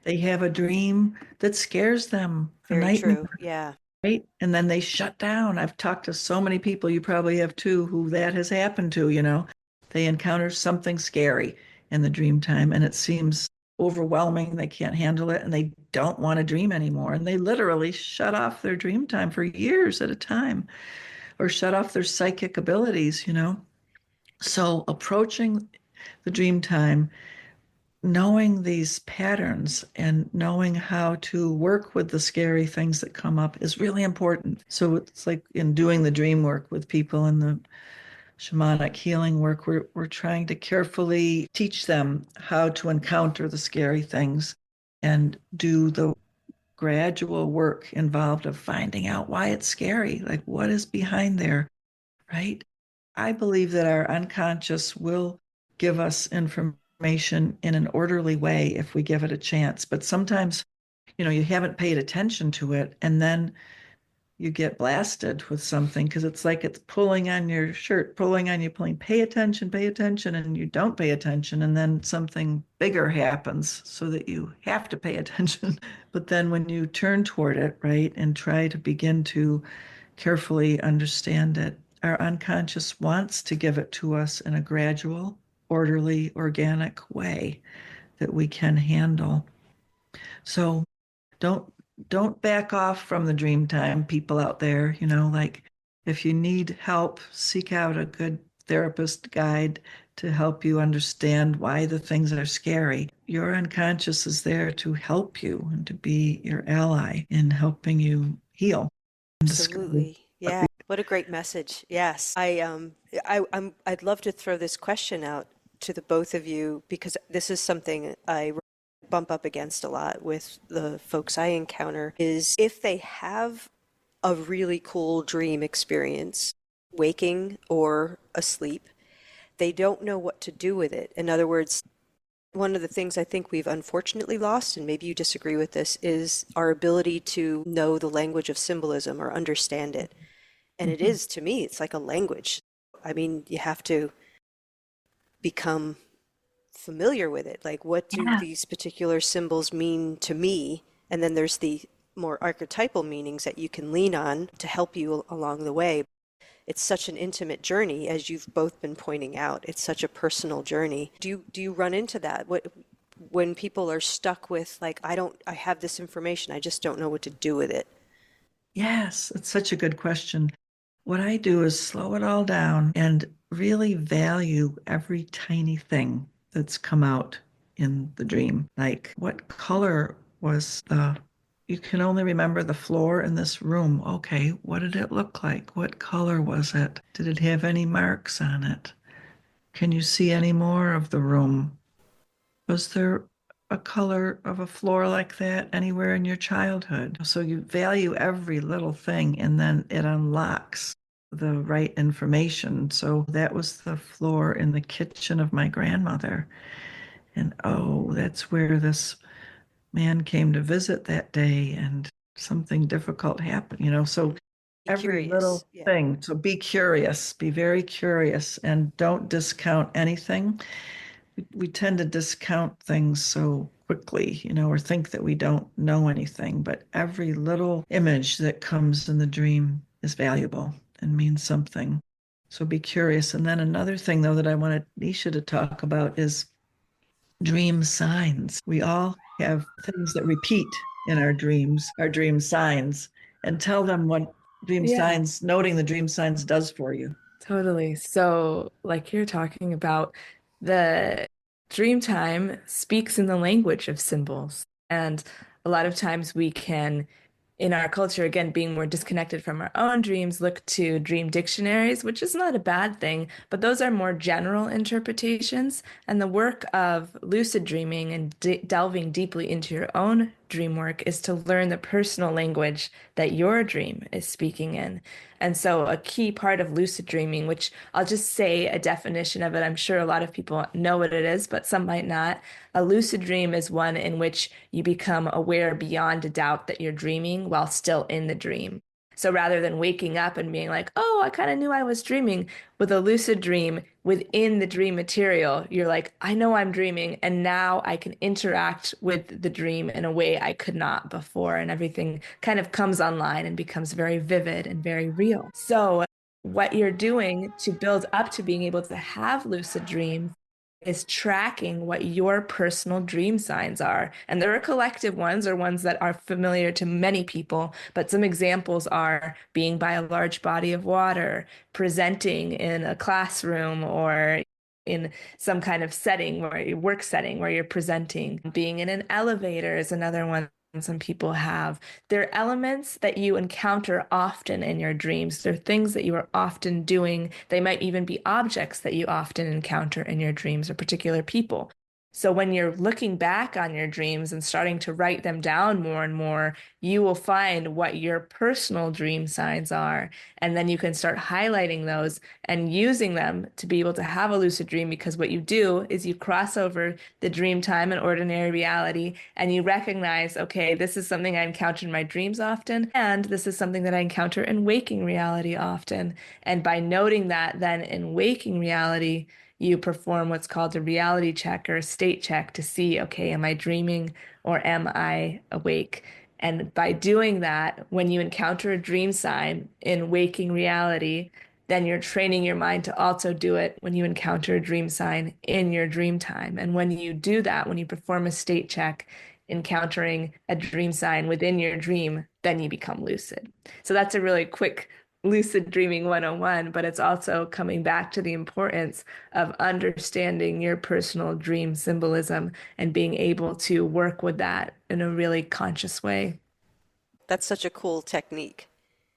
They have a dream that scares them, a Very nightmare, true. Yeah. right? And then they shut down. I've talked to so many people, you probably have too, who that has happened to. They encounter something scary in the dream time and it seems overwhelming. They can't handle it and they don't want to dream anymore. And they literally shut off their dream time for years at a time or shut off their psychic abilities. So approaching the dream time knowing these patterns and knowing how to work with the scary things that come up is really important. So it's like in doing the dream work with people in the shamanic healing work, we're trying to carefully teach them how to encounter the scary things and do the gradual work involved of finding out why it's scary, like what is behind there, right? I believe that our unconscious will give us information in an orderly way if we give it a chance. But sometimes, you haven't paid attention to it, and then you get blasted with something because it's like it's pulling on your shirt, pulling on you, pulling, pay attention, and you don't pay attention. And then something bigger happens so that you have to pay attention. But then when you turn toward it, right, and try to begin to carefully understand it, our unconscious wants to give it to us in a gradual, orderly, organic way that we can handle. So don't don't back off from the dream time, people out there. Like if you need help, seek out a good therapist guide to help you understand why the things are scary. Your unconscious is there to help you and to be your ally in helping you heal and discover. Absolutely. Yeah. What a great message. Yes. I'd love to throw this question out to the both of you because this is something I bump up against a lot with the folks I encounter is if they have a really cool dream experience, waking or asleep, they don't know what to do with it. In other words, one of the things I think we've unfortunately lost, and maybe you disagree with this, is our ability to know the language of symbolism or understand it. And it is, to me, it's like a language. I mean, you have to become familiar with it. Like, what do Yeah. these particular symbols mean to me? And then there's the more archetypal meanings that you can lean on to help you along the way. It's such an intimate journey, as you've both been pointing out. It's such a personal journey. Do you run into that? When people are stuck with like, I have this information, I just don't know what to do with it. Yes, it's such a good question. What I do is slow it all down and really value every tiny thing that's come out in the dream. Like, what color was you can only remember the floor in this room. Okay, what did it look like? What color was it? Did it have any marks on it? Can you see any more of the room? Was there a color of a floor like that anywhere in your childhood? So you value every little thing and then it unlocks the right information. So that was the floor in the kitchen of my grandmother. And oh, that's where this man came to visit that day and something difficult happened. So Be every curious. little Yeah. thing. So be curious, be very curious, and don't discount anything. We tend to discount things so quickly, or think that we don't know anything, but every little image that comes in the dream is valuable and means something. So be curious. And then another thing, though, that I wanted Nisha to talk about is dream signs. We all have things that repeat in our dreams, our dream signs, and tell them what dream Yeah. signs, noting the dream signs does for you. Totally. So, like you're talking about, the dream time speaks in the language of symbols. And a lot of times we can, in our culture, again, being more disconnected from our own dreams, look to dream dictionaries, which is not a bad thing, but those are more general interpretations. And the work of lucid dreaming and delving deeply into your own dream work is to learn the personal language that your dream is speaking in. And so, a key part of lucid dreaming, which I'll just say a definition of it, I'm sure a lot of people know what it is, but some might not. A lucid dream is one in which you become aware beyond a doubt that you're dreaming while still in the dream. So rather than waking up and being like, oh, I kind of knew I was dreaming, with a lucid dream within the dream material, you're like, I know I'm dreaming, and now I can interact with the dream in a way I could not before. And everything kind of comes online and becomes very vivid and very real. So, what you're doing to build up to being able to have lucid dreams is tracking what your personal dream signs are. And there are collective ones or ones that are familiar to many people, but some examples are being by a large body of water, presenting in a classroom, or in some kind of setting where your work setting where you're presenting. Being in an elevator is another one some people have. They're elements that you encounter often in your dreams. They're things that you are often doing. They might even be objects that you often encounter in your dreams or particular people. So when you're looking back on your dreams and starting to write them down more and more, you will find what your personal dream signs are. And then you can start highlighting those and using them to be able to have a lucid dream, because what you do is you cross over the dream time and ordinary reality and you recognize, okay, this is something I encounter in my dreams often, and this is something that I encounter in waking reality often. And by noting that, then in waking reality, you perform what's called a reality check or a state check to see, okay, am I dreaming or am I awake? And by doing that, when you encounter a dream sign in waking reality, then you're training your mind to also do it when you encounter a dream sign in your dream time. And when you do that, when you perform a state check, encountering a dream sign within your dream, then you become lucid. So that's a really quick lucid dreaming 101, but it's also coming back to the importance of understanding your personal dream symbolism and being able to work with that in a really conscious way. That's such a cool technique.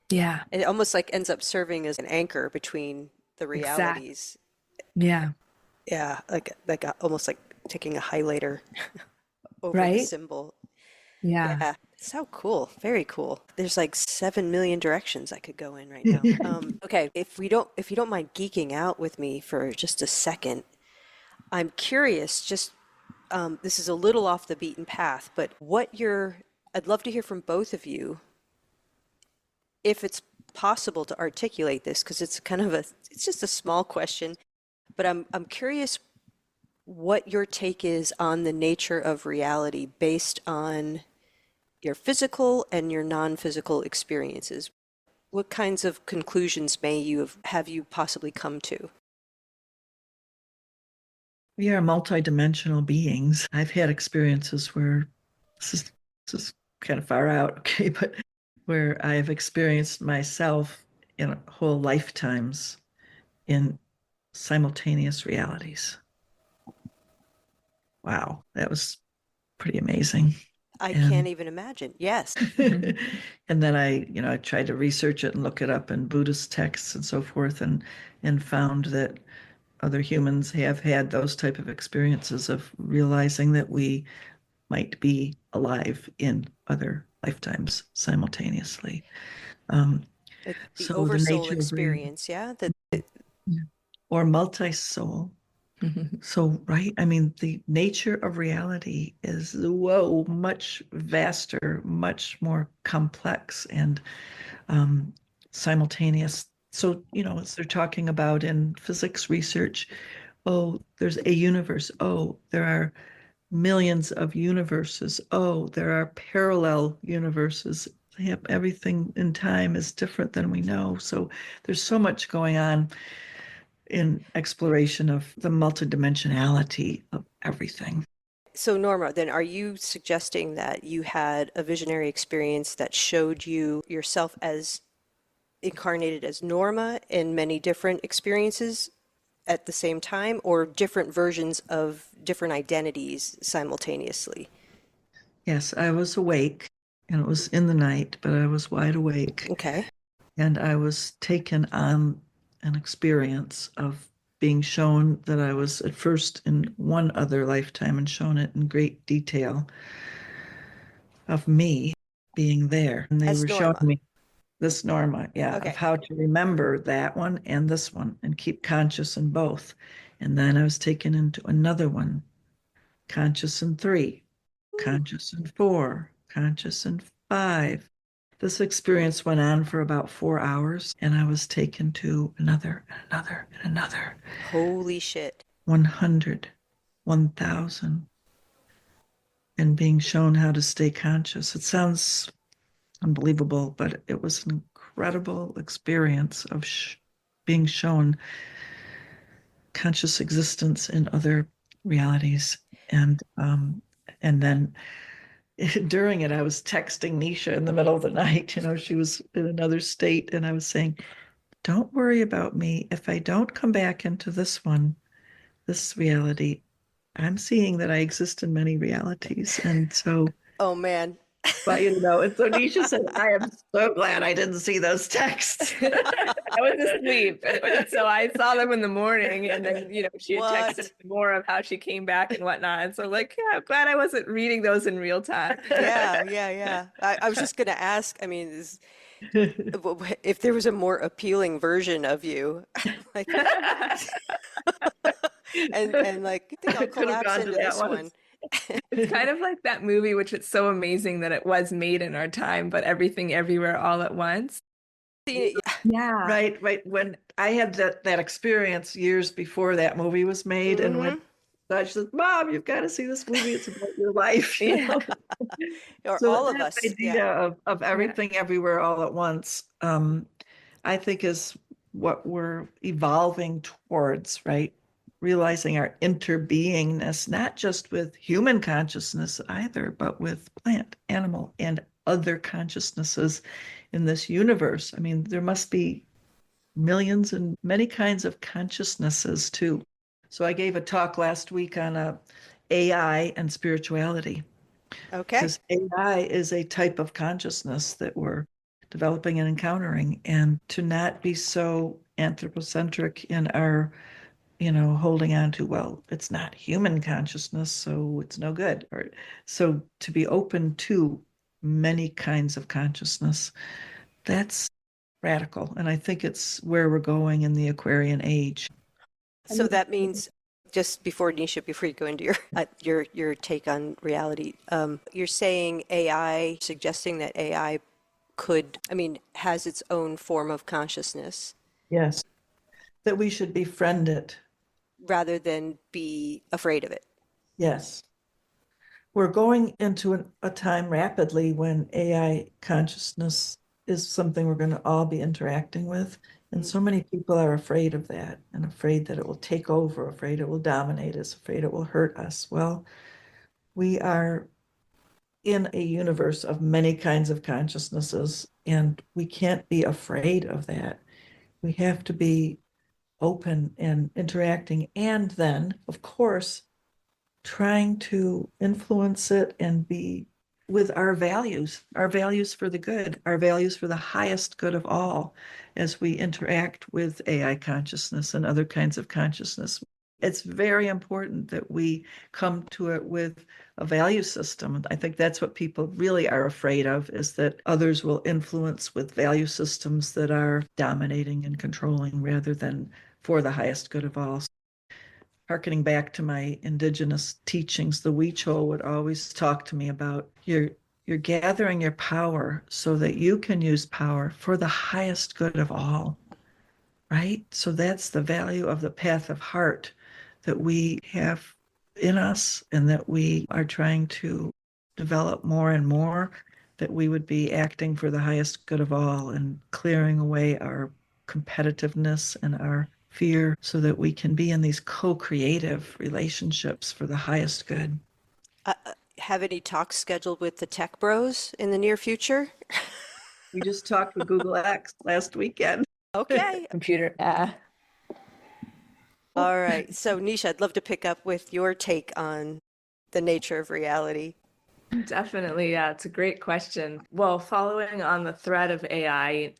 Yeah, It almost like ends up serving as an anchor between the exactly. realities. Yeah, Yeah, almost like taking a highlighter over the right? symbol. Yeah. Yeah, so cool. Very cool. There's like 7 million directions I could go in right now. Okay, if you don't mind geeking out with me for just a second, I'm curious, just this is a little off the beaten path, but I'd love to hear from both of you if it's possible to articulate this, because it's just a small question, but I'm curious what your take is on the nature of reality based on your physical and your non-physical experiences. What kinds of conclusions have you possibly come to? We are multidimensional beings. I've had experiences where this is kind of far out, okay, but where I've experienced myself in whole lifetimes in simultaneous realities. Wow, that was pretty amazing. I can't And even imagine. Yes. Mhm. and then I tried to research it and look it up in Buddhist texts and so forth, and found that other humans have had those type of experiences of realizing that we might be alive in other lifetimes simultaneously. Um, Like the so the oversoul nature of reality, experience, yeah? or multi-soul. So, right, I mean, the nature of reality is, whoa, much vaster, much more complex and simultaneous. So, as they're talking about in physics research, oh, there's a universe. Oh, there are millions of universes. Oh, there are parallel universes. Yep, everything in time is different than we know. So there's so much going on in exploration of the multidimensionality of everything. So, Norma, then are you suggesting that you had a visionary experience that showed you yourself as incarnated as Norma in many different experiences at the same time, or different versions of different identities simultaneously? Yes, I was awake, and it was in the night, but I was wide awake, Okay. and I was taken on an experience of being shown that I was at first in one other lifetime and shown it in great detail of me being there. And they As were showing Norma. me this Norma, yeah, of Okay. how to remember that one and this one and keep conscious in both. And then I was taken into another one, conscious in three, conscious in four, conscious in five. This experience went on for about 4 hours, and I was taken to another and another and another. Holy shit. 100, 1,000, and being shown how to stay conscious. It sounds unbelievable, but it was an incredible experience of being shown conscious existence in other realities. And then during it, I was texting Nisha in the middle of the night. She was in another state, and I was saying, "Don't worry about me. If I don't come back into this one, this reality, I'm seeing that I exist in many realities. And so, Oh man. but and so Nisha said, I am so glad I didn't see those texts. I was asleep. So I saw them in the morning, and then, she had What? texted more of how she came back and whatnot. And so, like, yeah, I'm glad I wasn't reading those in real time. Yeah. I was just going to ask, I mean, if there was a more appealing version of you, like, and like, I think I'll Could have collapse gone to into that this one. one. It's kind of like that movie, which it's so amazing that it was made in our time, but everything everywhere all at once. Yeah. Yeah. Right. When I had that experience years before that movie was made, and when she said, Mom, you've got to see this movie. It's about your life. Yeah. Or So all of that us. Yeah. idea of everything everywhere all at once, I think is what we're evolving towards, right? Realizing our interbeingness, not just with human consciousness either, but with plant, animal, and other consciousnesses in this universe. I mean, there must be millions and many kinds of consciousnesses too. So I gave a talk last week on AI and spirituality, Okay. because AI is a type of consciousness that we're developing and encountering, and to not be so anthropocentric in our holding on to, well, it's not human consciousness, so it's no good. Or so to be open to many kinds of consciousness, that's radical. And I think it's where we're going in the Aquarian age. So that means, just before Nisha, before you go into your take on reality, you're saying AI, suggesting that AI could, I mean, has its own form of consciousness Yes, that we should befriend it. rather than be afraid of it. Yes. We're going into a time rapidly when AI consciousness is something we're going to all be interacting with. And so many people are afraid of that, and afraid that it will take over, afraid it will dominate us, afraid it will hurt us. Well, we are in a universe of many kinds of consciousnesses, and we can't be afraid of that. We have to be open and interacting, and then, of course, trying to influence it and be with our values for the good, our values for the highest good of all, as we interact with AI consciousness and other kinds of consciousness. It's very important that we come to it with a value system. I think that's what people really are afraid of, is that others will influence with value systems that are dominating and controlling rather than for the highest good of all. Harkening back to my indigenous teachings, the Huichol would always talk to me about you're gathering your power so that you can use power for the highest good of all, right? So that's the value of the path of heart that we have in us, and that we are trying to develop more and more, that we would be acting for the highest good of all and clearing away our competitiveness and our fear so that we can be in these co-creative relationships for the highest good. Have any talks scheduled with the tech bros in the near future? We just talked with Google X last weekend. Okay. Computer. Yeah. All right. So, Nisha, I'd love to pick up with your take on the nature of reality. Definitely, yeah, it's a great question. Well, following on the thread of AI,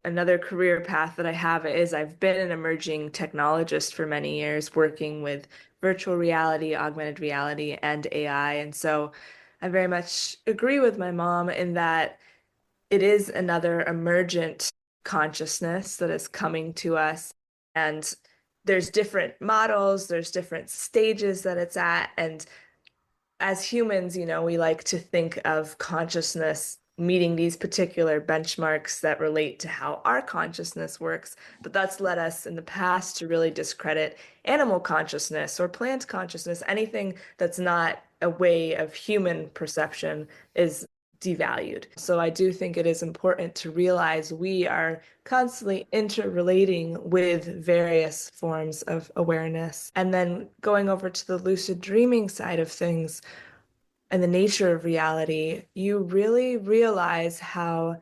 another career path that I have is I've been an emerging technologist for many years, working with virtual reality, augmented reality, and AI. And so I very much agree with my mom in that it is another emergent consciousness that is coming to us. And there's different models, there's different stages that it's at, and as humans, we like to think of consciousness meeting these particular benchmarks that relate to how our consciousness works. But that's led us in the past to really discredit animal consciousness or plant consciousness. Anything that's not a way of human perception is devalued. So I do think it is important to realize we are constantly interrelating with various forms of awareness. And then going over to the lucid dreaming side of things and the nature of reality, you really realize how,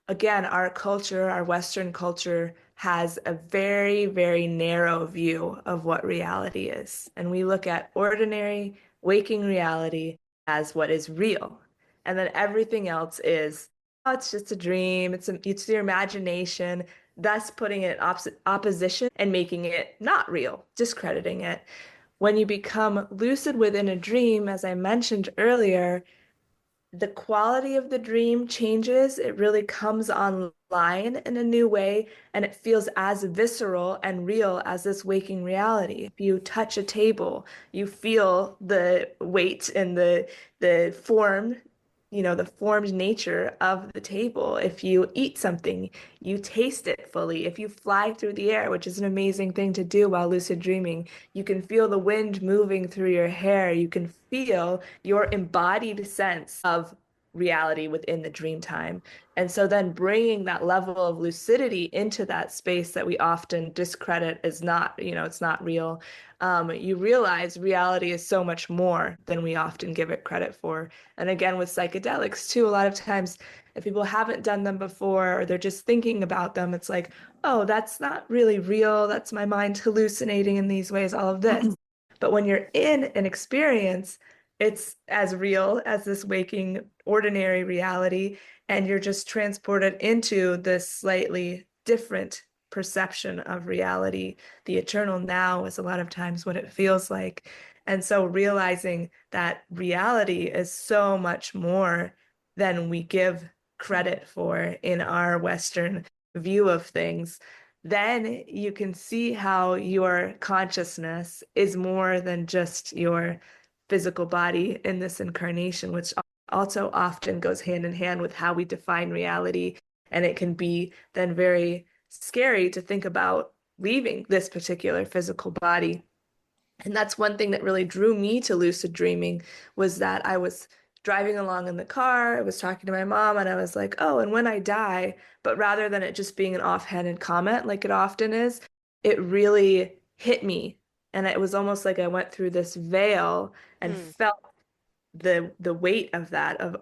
again, our culture, our Western culture, has a very, very narrow view of what reality is. And we look at ordinary waking reality as what is real. And then everything else is, oh, it's just a dream, it's your imagination, thus putting it in opposition and making it not real, discrediting it. When you become lucid within a dream, as I mentioned earlier, the quality of the dream changes. It really comes online in a new way, and it feels as visceral and real as this waking reality. If you touch a table, you feel the weight and the form, the formed nature of the table. If you eat something, you taste it fully. If you fly through the air, which is an amazing thing to do while lucid dreaming, you can feel the wind moving through your hair. You can feel your embodied sense of reality within the dream time. And so then bringing that level of lucidity into that space that we often discredit as not, it's not real. You realize reality is so much more than we often give it credit for. And again, with psychedelics too, a lot of times if people haven't done them before or they're just thinking about them, it's like, oh, that's not really real. That's my mind hallucinating in these ways, all of this. But when you're in an experience, it's as real as this waking, ordinary reality, and you're just transported into this slightly different perception of reality. The eternal now is a lot of times what it feels like. And so realizing that reality is so much more than we give credit for in our Western view of things, then you can see how your consciousness is more than just your physical body in this incarnation, which also often goes hand in hand with how we define reality. And it can be then very scary to think about leaving this particular physical body. And that's one thing that really drew me to lucid dreaming, was that I was driving along in the car, I was talking to my mom, and I was like, oh, and when I die, but rather than it just being an offhanded comment like it often is, it really hit me. And it was almost like I went through this veil and felt the weight of that, of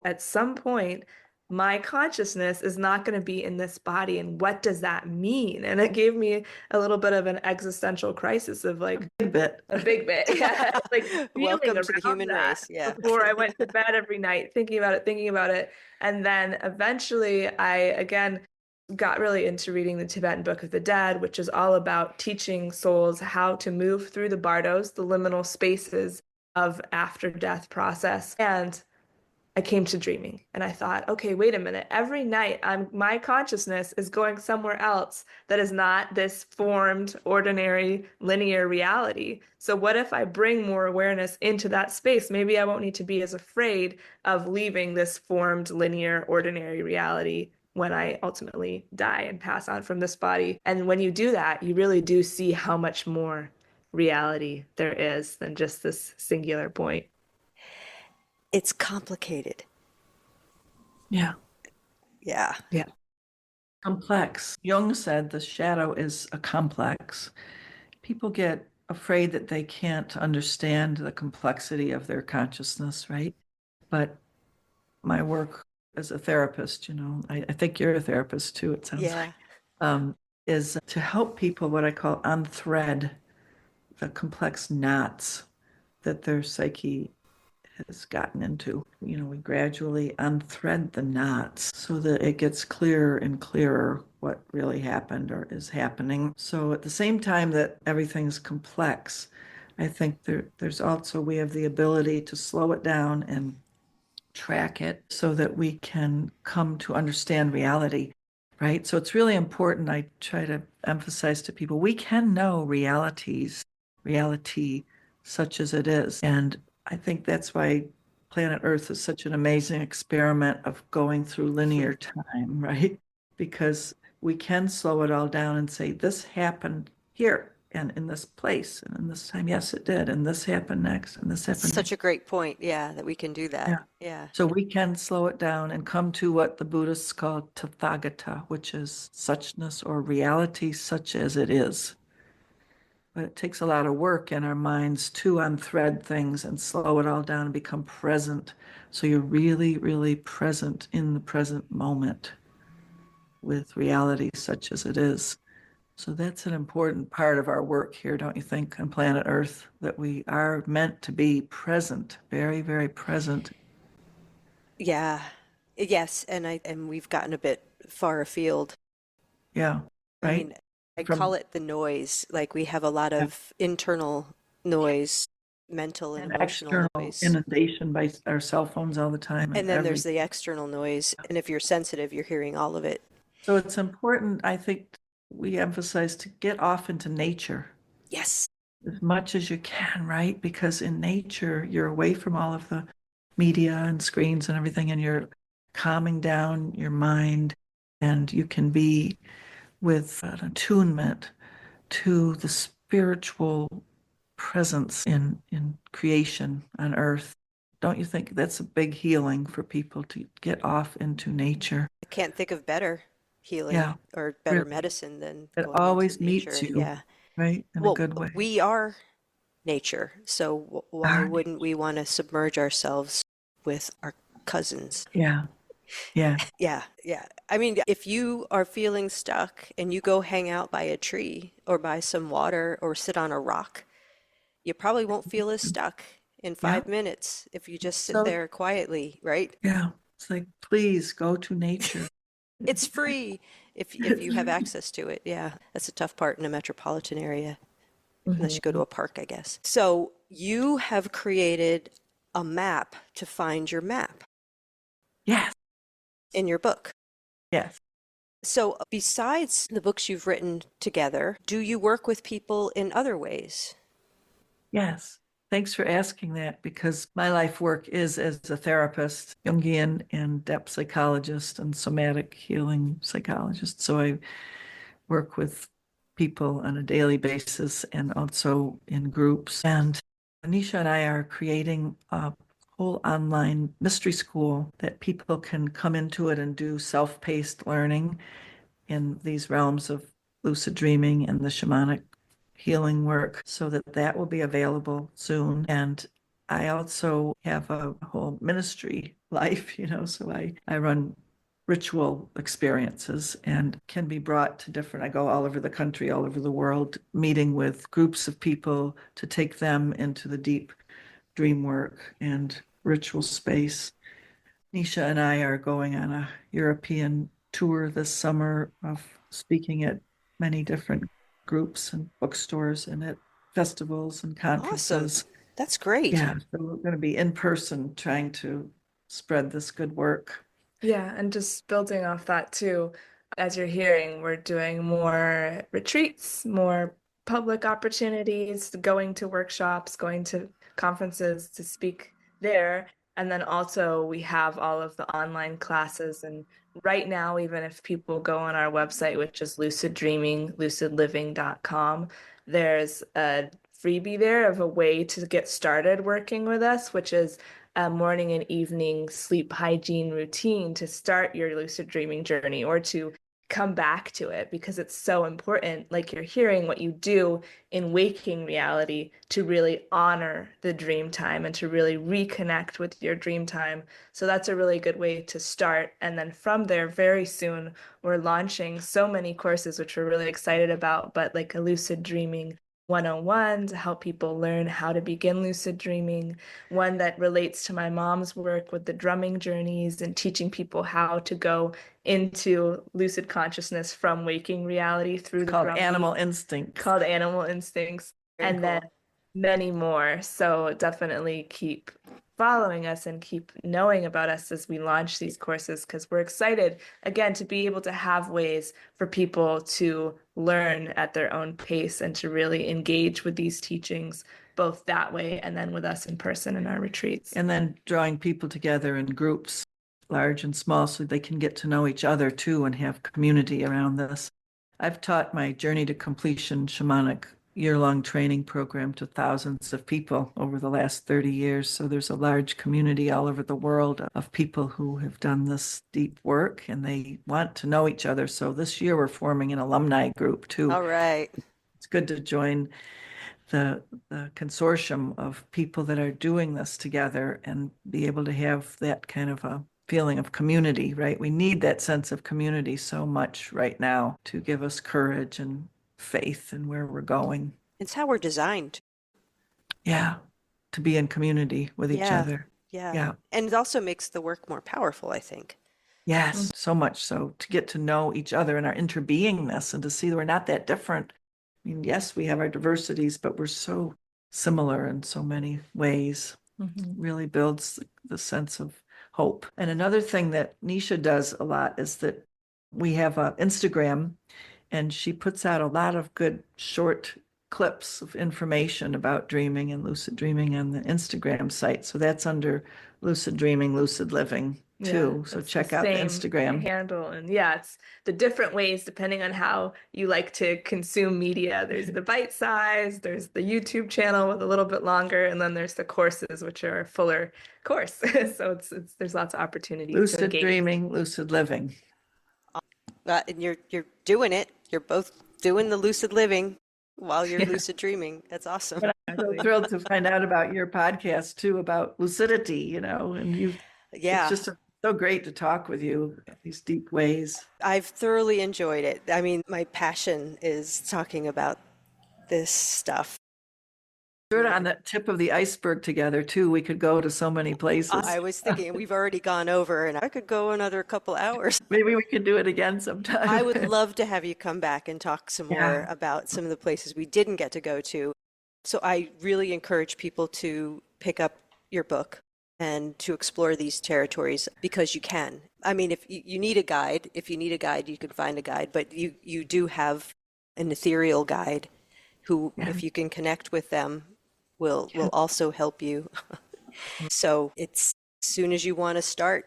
at some point my consciousness is not going to be in this body, and what does that mean? And it gave me a little bit of an existential crisis of like A bit. yeah, like Welcome feeling to the around human that race. Yeah. before I went to bed every night, thinking about it. And then eventually I again got really into reading the Tibetan Book of the Dead, which is all about teaching souls how to move through the bardos, the liminal spaces of after death process. And I came to dreaming and I thought, okay, wait a minute. Every night my consciousness is going somewhere else that is not this formed, ordinary, linear reality. So what if I bring more awareness into that space? Maybe I won't need to be as afraid of leaving this formed, linear, ordinary reality when I ultimately die and pass on from this body. And when you do that, you really do see how much more reality there is than just this singular point. It's complicated. Yeah. Yeah. Yeah. Complex. Jung said the shadow is a complex. People get afraid that they can't understand the complexity of their consciousness, right? But my work as a therapist, I think you're a therapist too, it sounds Yeah. like, is to help people what I call unthread the complex knots that their psyche has gotten into. We gradually unthread the knots so that it gets clearer and clearer what really happened or is happening. So at the same time that everything's complex, I think there's also, we have the ability to slow it down and track it so that we can come to understand reality, right? So it's really important. I try to emphasize to people, we can know reality such as it is. And I think that's why planet Earth is such an amazing experiment of going through linear time, right? Because we can slow it all down and say, this happened here and in this place and in this time. Yes, it did. And this happened next and this happened Such next. a great point. Yeah, that we can do that. Yeah. Yeah. So we can slow it down and come to what the Buddhists call tathagata, which is suchness or reality such as it is. But it takes a lot of work in our minds to unthread things and slow it all down and become present. So you're really, really present in the present moment with reality such as it is. So that's an important part of our work here, don't you think, on planet Earth, that we are meant to be present, very, very present. Yeah. Yes, and we've gotten a bit far afield. Yeah, I right? mean, I call From it the noise. Like we have a lot yeah, of internal noise, mental and and emotional external noise. inundation by our cell phones all the time and And then there's every. the external noise. And if you're sensitive, you're hearing all of it. So it's important, I think, we emphasize to get off into nature Yes. as much as you can, right? Because in nature, you're away from all of the media and screens and everything, and you're calming down your mind, and you can be with an attunement to the spiritual presence in creation on earth. Don't you think that's a big healing for people to get off into nature? I can't think of better Yeah, healing or better really. medicine than It going into always meets nature. you, Yeah. right? In a Well, good way. we are nature. So why Darn it. wouldn't we want to submerge ourselves with our cousins? Yeah, yeah. Yeah, yeah. I mean, if you are feeling stuck and you go hang out by a tree or by some water or sit on a rock, you probably won't feel as stuck in Yeah. 5 minutes if you just sit So, there quietly, right? yeah, it's like, please go to nature. It's free if you have access to it. Yeah, that's a tough part in a metropolitan area, unless you go to Mhm. a park, I guess. So you have created a map to find your map Yes, in your book. yes, So, besides the books you've written together, do you work with people in other ways? yes. Thanks for asking that because my life work is as a therapist, Jungian and depth psychologist and somatic healing psychologist. So I work with people on a daily basis and also in groups. And Anisha and I are creating a whole online mystery school that people can come into it and do self-paced learning in these realms of lucid dreaming and the shamanic healing work so that that will be available soon. And I also have a whole ministry life, so I run ritual experiences and can be brought to different, I go all over the country, all over the world, meeting with groups of people to take them into the deep dream work and ritual space. Nisha and I are going on a European tour this summer of speaking at many different groups and bookstores and at festivals and Awesome. conferences. That's great. Yeah, so we're going to be in person trying to spread this good work. Yeah, and just building off that too, as you're hearing, we're doing more retreats, more public opportunities, going to workshops, going to conferences to speak there. And then also we have all of the online classes. And right now, even if people go on our website, which is Lucid Dreaming, lucidliving.com, there's a freebie there of a way to get started working with us, which is a morning and evening sleep hygiene routine to start your lucid dreaming journey or to come back to it because it's so important, like you're hearing what you do in waking reality to really honor the dream time and to really reconnect with your dream time. So that's a really good way to start. And then from there, very soon, we're launching so many courses, which we're really excited about, but like a lucid dreaming 101 to help people learn how to begin lucid dreaming, one that relates to my mom's work with the drumming journeys and teaching people how to go into lucid consciousness from waking reality through It's the called drum beat, Animal Instincts. called Animal Instincts, Very and then cool. many more. So definitely keep following us and keep knowing about us as we launch these courses because we're excited again to be able to have ways for people to learn at their own pace and to really engage with these teachings both that way and then with us in person in our retreats. And then drawing people together in groups, large and small, so they can get to know each other too and have community around this. I've taught my Journey to Completion shamanic year-long training program to thousands of people over the last 30 years. So there's a large community all over the world of people who have done this deep work and they want to know each other. So this year we're forming an alumni group too. All right. It's good to join the consortium of people that are doing this together and be able to have that kind of a feeling of community, right? We need that sense of community so much right now to give us courage and faith and where we're going. It's how we're designed. Yeah. To be in community with each other. Yeah. Yeah. And it also makes the work more powerful, I think. Yes, so much so, to get to know each other and our interbeingness and to see that we're not that different. I mean, yes, we have our diversities, but we're so similar in so many ways. Really builds the sense of hope. And another thing that Nisha does a lot is that we have Instagram, and she puts out a lot of good short clips of information about dreaming and lucid dreaming on the Instagram site. So that's under Lucid Dreaming, Lucid Living too. So check out the Instagram handle. And yeah, it's the different ways depending on how you like to consume media. There's the bite size, there's the YouTube channel with a little bit longer, and then there's the courses, which are a fuller course. So it's there's lots of opportunities. Lucid Dreaming, Lucid Living. And you're doing it. You're both doing the lucid living while you're lucid dreaming. That's awesome. I'm so thrilled to find out about your podcast too, about lucidity, and it's just so great to talk with you in these deep ways. I've thoroughly enjoyed it. I mean, my passion is talking about this stuff. Sort of on the tip of the iceberg together too. We could go to so many places. I was thinking we've already gone over, and I could go another couple hours. Maybe we could do it again sometime. I would love to have you come back and talk some more about some of the places we didn't get to go to. So I really encourage people to pick up your book and to explore these territories, because you can. I mean, if you need a guide, you can find a guide, but you do have an ethereal guide who, if you can connect with them, will also help you. So it's, as soon as you want to start,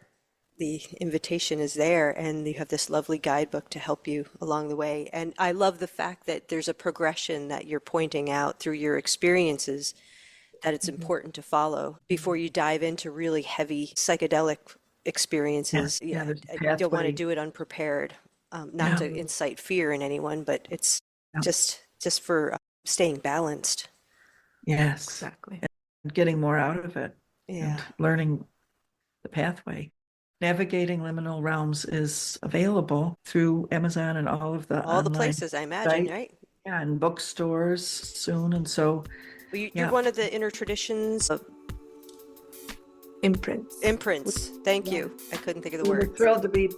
the invitation is there, and you have this lovely guidebook to help you along the way. And I love the fact that there's a progression that you're pointing out through your experiences that it's important to follow before you dive into really heavy psychedelic experiences. You don't want to do it unprepared, not to incite fear in anyone, but it's just for staying balanced. Yes, exactly. And getting more out of it. Yeah. And learning the pathway. Navigating Liminal Realms is available through Amazon and all the places, I imagine, right? Yeah, and bookstores soon. And so you're one of the inner traditions of imprints. Thank you. I couldn't think of the word. We're thrilled to be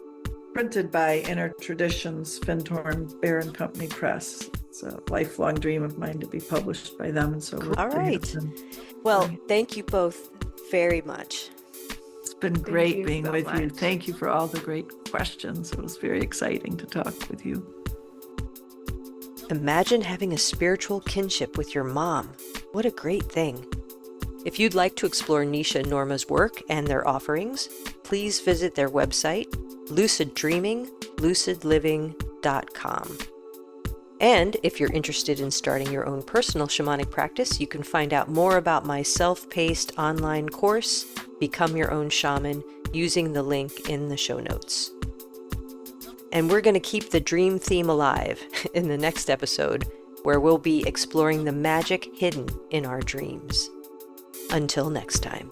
printed by Inner Traditions, Fintorn Bear and Company Press. It's a lifelong dream of mine to be published by them. And so all right. Well, thank you both very much. It's been great being with you. Thank you for all the great questions. It was very exciting to talk with you. Imagine having a spiritual kinship with your mom. What a great thing. If you'd like to explore Nisha and Norma's work and their offerings, please visit their website, luciddreaming.com. And if you're interested in starting your own personal shamanic practice, you can find out more about my self-paced online course, Become Your Own Shaman, using the link in the show notes. And we're going to keep the dream theme alive in the next episode, where we'll be exploring the magic hidden in our dreams. Until next time.